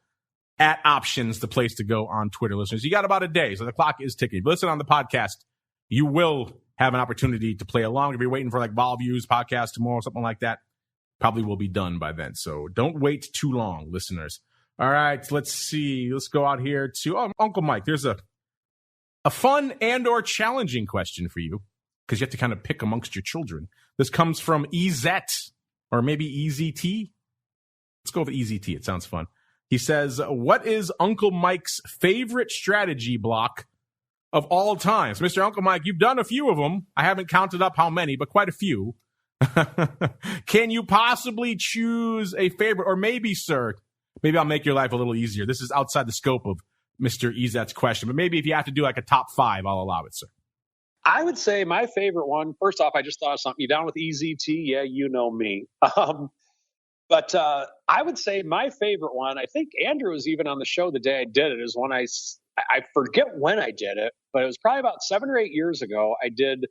at Options, the place to go on Twitter, listeners. You got about a day, so the clock is ticking. But listen on the podcast, you will have an opportunity to play along. If you're waiting for like Vol Views podcast tomorrow, something like that, probably will be done by then. So don't wait too long, listeners. All right, let's see. Let's go out here to Uncle Mike. There's a fun and or challenging question for you because you have to kind of pick amongst your children. This comes from EZT or maybe EZT. Let's go with EZT. It sounds fun. He says, what is Uncle Mike's favorite strategy block of all times? Mr. Uncle Mike, you've done a few of them. I haven't counted up how many, but quite a few. Can you possibly choose a favorite? Or maybe, sir, maybe I'll make your life a little easier. This is outside the scope of Mr. EZ's question, but maybe if you have to do like a top 5, I'll allow it, sir. I would say my favorite one, first off, I just thought of something. You down with EZT? Yeah, you know me. But I would say my favorite one, I think Andrew was even on the show the day I did it, is when I forget when I did it, but it was probably about 7 or 8 years ago. I did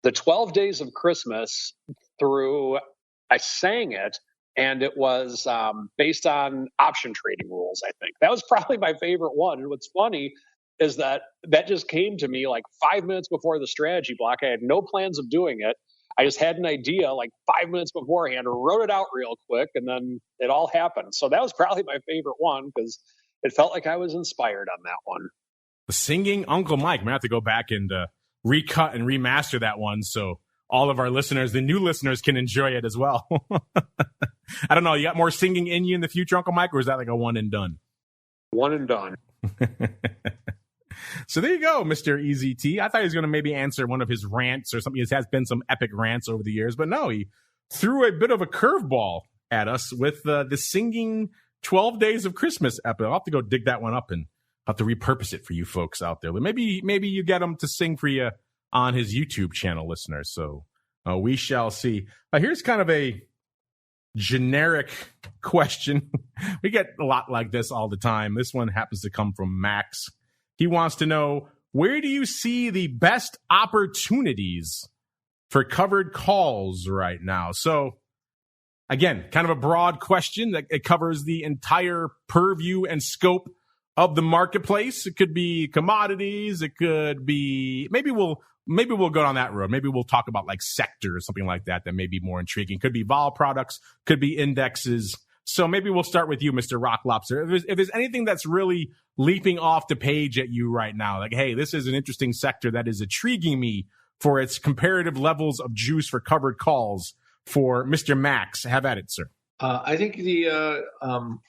the 12 Days of Christmas I sang it, and it was based on option trading rules, I think. That was probably my favorite one. And what's funny is that just came to me like 5 minutes before the strategy block. I had no plans of doing it. I just had an idea like 5 minutes beforehand, wrote it out real quick, and then it all happened. So that was probably my favorite one because it felt like I was inspired on that one. The singing Uncle Mike. I'm going to have to go back and recut and remaster that one so all of our listeners, the new listeners, can enjoy it as well. I don't know. You got more singing in you in the future, Uncle Mike, or is that like a one and done? One and done. So there you go, Mr. EZT. I thought he was going to maybe answer one of his rants or something. It has been some epic rants over the years, but no, he threw a bit of a curveball at us with the singing 12 Days of Christmas episode. I'll have to go dig that one up and have to repurpose it for you folks out there. Maybe you get him to sing for you on his YouTube channel, listeners. So we shall see. Here's kind of a generic question. We get a lot like this all the time. This one happens to come from Max. He wants to know, where do you see the best opportunities for covered calls right now? So again, kind of a broad question that it covers the entire purview and scope of the marketplace. It could be commodities. It could be, maybe we'll go down that road. Maybe we'll talk about like sectors, something like that may be more intriguing. Could be vol products, could be indexes. So maybe we'll start with you, Mr. Rock Lobster. If there's anything that's really leaping off the page at you right now, like, hey, this is an interesting sector that is intriguing me for its comparative levels of juice for covered calls, for Mr. Max, have at it, sir. I think the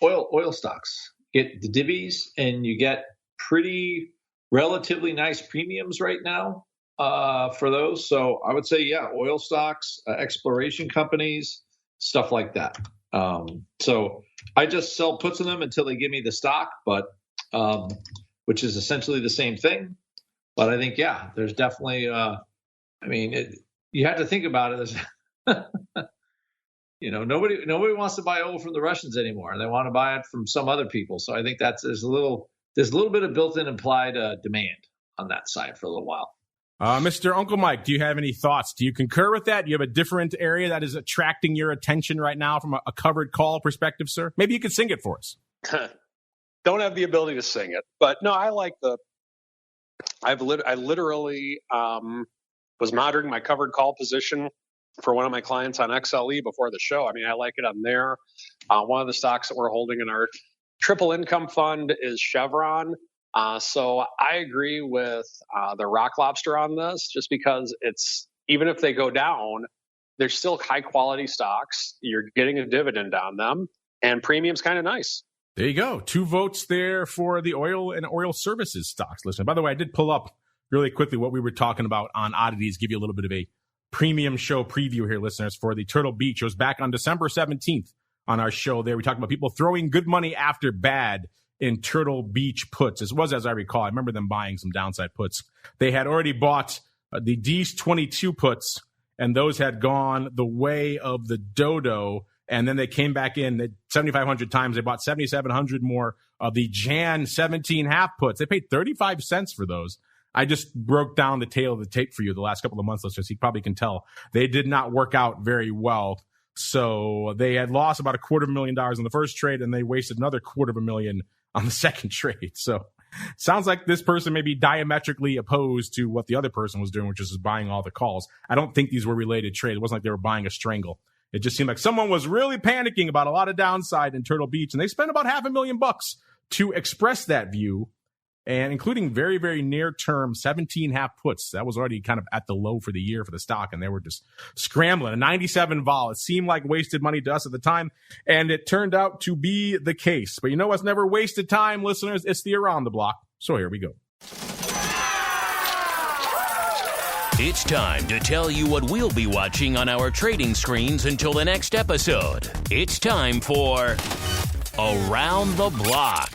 oil stocks get the divvies, and you get pretty relatively nice premiums right now for those. So I would say, yeah, oil stocks, exploration companies, stuff like that. So I just sell puts in them until they give me the stock, but which is essentially the same thing. But I think, yeah, there's definitely. You have to think about it as. Nobody wants to buy oil from the Russians anymore. They want to buy it from some other people. So I think there's a little bit of built-in implied demand on that side for a little while. Mr. Uncle Mike, do you have any thoughts? Do you concur with that? Do you have a different area that is attracting your attention right now from a covered call perspective, sir? Maybe you could sing it for us. Don't have the ability to sing it, but no, I like I literally was monitoring my covered call position for one of my clients on XLE before the show. I mean, I like it on there. One of the stocks that we're holding in our triple income fund is Chevron. So I agree with the Rock Lobster on this, just because even if they go down, they're still high quality stocks. You're getting a dividend on them, and premium's kind of nice. There you go. 2 votes there for the oil and oil services stocks. Listen, by the way, I did pull up really quickly what we were talking about on oddities, give you a little bit of a premium show preview here, listeners, for the Turtle Beach. It was back on December 17th on our show there. We talked about people throwing good money after bad in Turtle Beach puts. This was, as I recall, I remember them buying some downside puts. They had already bought the D's 22 puts, and those had gone the way of the dodo. And then they came back in at 7,500 times. They bought 7,700 more of the Jan 17 half puts. They paid 35 cents for those. I just broke down the tail of the tape for you the last couple of months, listeners. You probably can tell they did not work out very well. So they had lost about $250,000 in the first trade, and they wasted another $250,000 on the second trade. So sounds like this person may be diametrically opposed to what the other person was doing, which is buying all the calls. I don't think these were related trades. It wasn't like they were buying a strangle. It just seemed like someone was really panicking about a lot of downside in Turtle Beach, and they spent about $500,000 to express that view, and including very, very near-term 17 half puts. That was already kind of at the low for the year for the stock, and they were just scrambling. A 97 vol. It seemed like wasted money to us at the time, and it turned out to be the case. But you know what's never wasted time, listeners? It's the Around the Block. So here we go. It's time to tell you what we'll be watching on our trading screens until the next episode. It's time for Around the Block.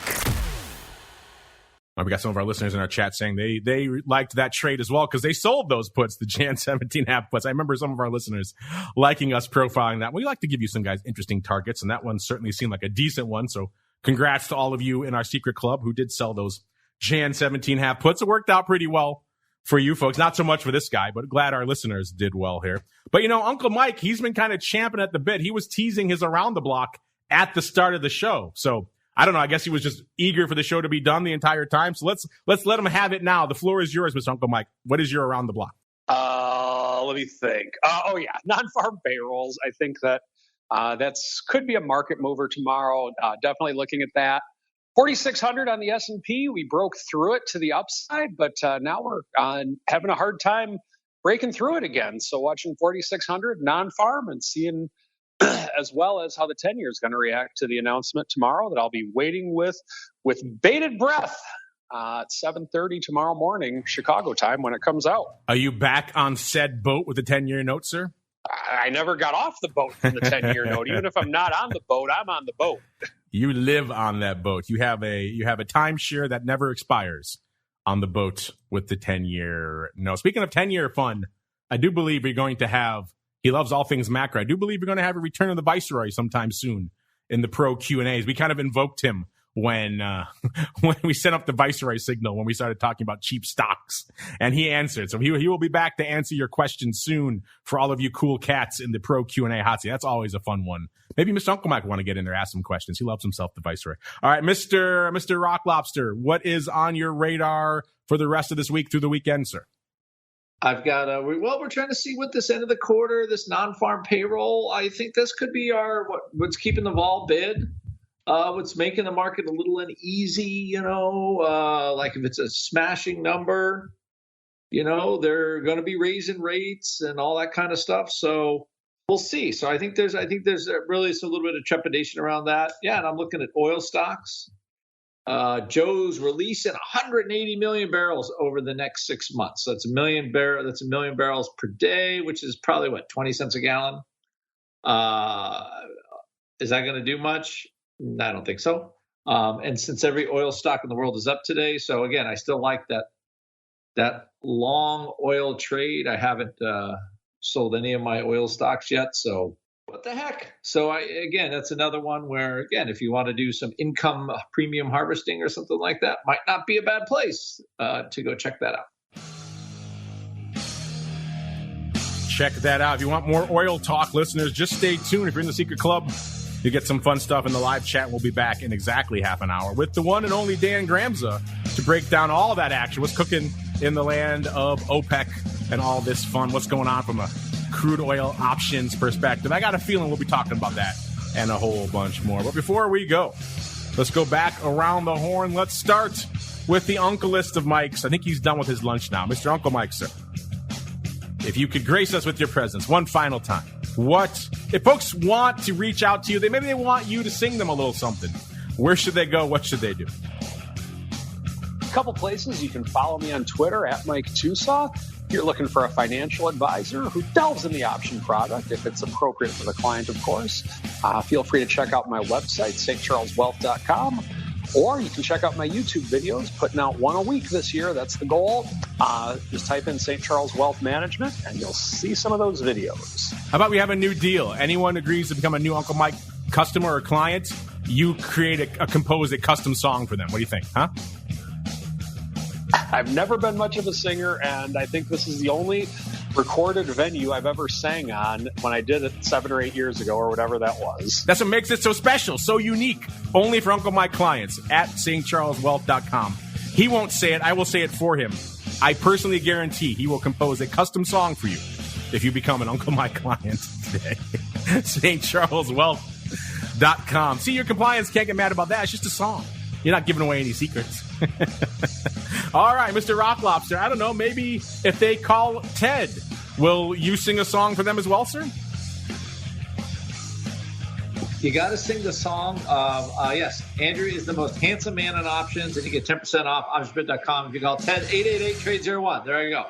We got some of our listeners in our chat saying they liked that trade as well because they sold those puts, the Jan 17 half puts. I remember some of our listeners liking us profiling that. We like to give you some guys interesting targets, and that one certainly seemed like a decent one. So congrats to all of you in our secret club who did sell those Jan 17 half puts. It worked out pretty well for you folks. Not so much for this guy, but glad our listeners did well here. But, you know, Uncle Mike, he's been kind of champing at the bit. He was teasing his Around the Block at the start of the show. So I don't know. I guess he was just eager for the show to be done the entire time. So let's let him have it now. The floor is yours, Mr. Uncle Mike. What is your Around the Block? Let me think. Non-farm payrolls. I think that could be a market mover tomorrow. Definitely looking at that. 4,600 on the S&P. We broke through it to the upside, but now we're having a hard time breaking through it again. So watching 4,600 non-farm and seeing as well as how the 10-year is going to react to the announcement tomorrow that I'll be waiting with bated breath at 7:30 tomorrow morning, Chicago time, when it comes out. Are you back on said boat with the 10-year note, sir? I never got off the boat from the 10-year note. Even if I'm not on the boat, I'm on the boat. You live on that boat. You have a timeshare that never expires on the boat with the 10-year. No, speaking of 10-year fun, I do believe you're going to have, he loves all things macro. I do believe you're going to have a return of the Viceroy sometime soon in the pro Q&As. We kind of invoked him when we sent up the Viceroy signal when we started talking about cheap stocks, and he answered. So he will be back to answer your questions soon for all of you cool cats in the pro Q&A hot seat. That's always a fun one. Maybe Mr. Uncle Mike will want to get in there, ask some questions. He loves himself, the Viceroy. All right, Mr. Rock Lobster, what is on your radar for the rest of this week through the weekend, sir? I've got we're trying to see what this end of the quarter, this non-farm payroll. I think this could be what's keeping the vol bid. What's making the market a little uneasy, like if it's a smashing number, they're going to be raising rates and all that kind of stuff. So we'll see. So I think there's really a little bit of trepidation around that. Yeah, and I'm looking at oil stocks. Joe's releasing 180 million barrels over the next 6 months. So that's a million barrels per day, which is probably 20 cents a gallon. Is that going to do much? I don't think so. And since every oil stock in the world is up today, so again, I still like that long oil trade. I haven't sold any of my oil stocks yet, so what the heck? So that's another one where, again, if you want to do some income premium harvesting or something like that, might not be a bad place to go check that out. Check that out. If you want more oil talk, listeners, just stay tuned. If you're in the Secret Club, you get some fun stuff in the live chat. We'll be back in exactly half an hour with the one and only Dan Gramza to break down all that action. What's cooking in the land of OPEC and all this fun. What's going on from a crude oil options perspective. I got a feeling we'll be talking about that and a whole bunch more. But before we go, let's go back around the horn. Let's start with the Uncle List of Mikes. I think he's done with his lunch now. Mr. Uncle Mike, sir, if you could grace us with your presence one final time. If folks want to reach out to you, maybe they want you to sing them a little something. Where should they go? What should they do? A couple places. You can follow me on Twitter at Mike TOSAW. If you're looking for a financial advisor who delves in the option product, if it's appropriate for the client, of course, feel free to check out my website, stcharleswealth.com. Or you can check out my YouTube videos, putting out one a week this year. That's the goal. Just type in St. Charles Wealth Management, and you'll see some of those videos. How about we have a new deal? Anyone agrees to become a new Uncle Mike customer or client, you create compose a custom song for them. What do you think, huh? I've never been much of a singer, and I think this is the only recorded venue I've ever sang on when I did it 7 or 8 years ago or whatever that was. That's what makes it so special, so unique. Only for Uncle Mike clients at stcharleswealth.com. He won't say it. I will say it for him. I personally guarantee he will compose a custom song for you if you become an Uncle Mike client today. stcharleswealth.com. See, your compliance can't get mad about that. It's just a song. You're not giving away any secrets. All right, Mr. Rock Lobster, I don't know, maybe if they call Ted, will you sing a song for them as well, sir? You got to sing the song of, yes, Andrew is the most handsome man in options, and you get 10% off optionsbid.com if you call Ted 888-TRADE-01. There you go.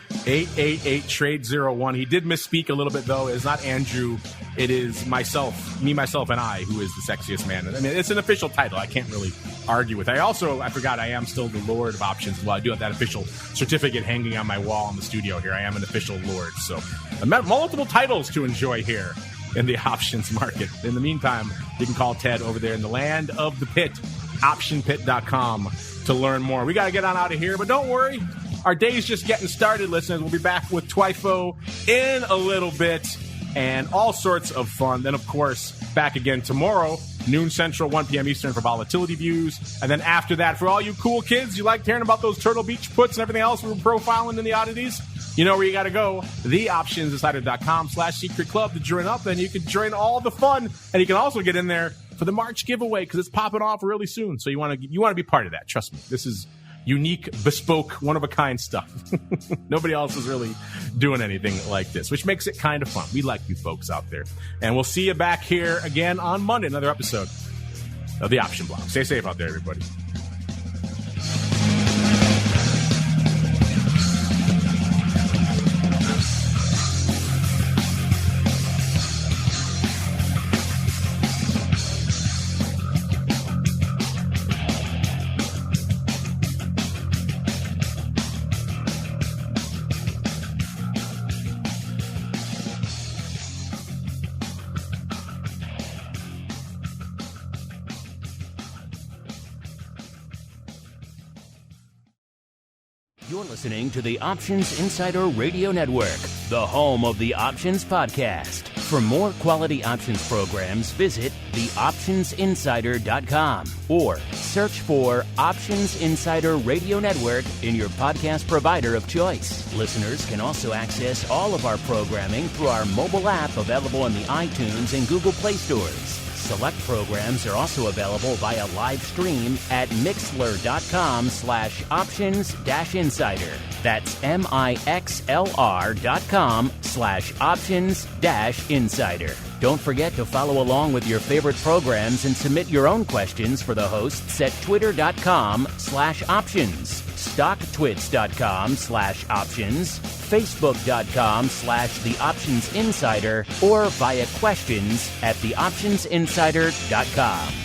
888-TRADE-01. He did misspeak a little bit, though. It's not Andrew. It is myself, and I, who is the sexiest man. I mean, it's an official title. I can't really argue with. I forgot I am still the Lord of Options. Well, I do have that official certificate hanging on my wall in the studio here. I am an official Lord. So multiple titles to enjoy here in the options market. In the meantime, you can call Ted over there in the land of the pit, optionpit.com, to learn more. We got to get on out of here, but don't worry. Our day's just getting started, listeners. We'll be back with Twifo in a little bit and all sorts of fun. Then, of course, back again tomorrow, noon Central, 1 p.m. Eastern for volatility views. And then after that, for all you cool kids, you like hearing about those Turtle Beach puts and everything else we were profiling in the oddities, you know where you got to go, theoptionsinsider.com/secret club to join up, and you can join all the fun. And you can also get in there for the March giveaway because it's popping off really soon. So you want to be part of that. Trust me. This is unique, bespoke, one-of-a-kind stuff. Nobody else is really doing anything like this, which makes it kind of fun. We like you folks out there. And we'll see you back here again on Monday, another episode of The Option Block. Stay safe out there, everybody. You're listening to the Options Insider Radio Network, the home of the Options Podcast. For more quality options programs, visit theoptionsinsider.com or search for Options Insider Radio Network in your podcast provider of choice. Listeners can also access all of our programming through our mobile app available in the iTunes and Google Play stores. Select programs are also available via live stream at mixlr.com/options-insider. That's mixlr.com/options-insider. Don't forget to follow along with your favorite programs and submit your own questions for the hosts at twitter.com/options, stocktwits.com/options, facebook.com/theoptionsinsider, or via questions at theoptionsinsider.com.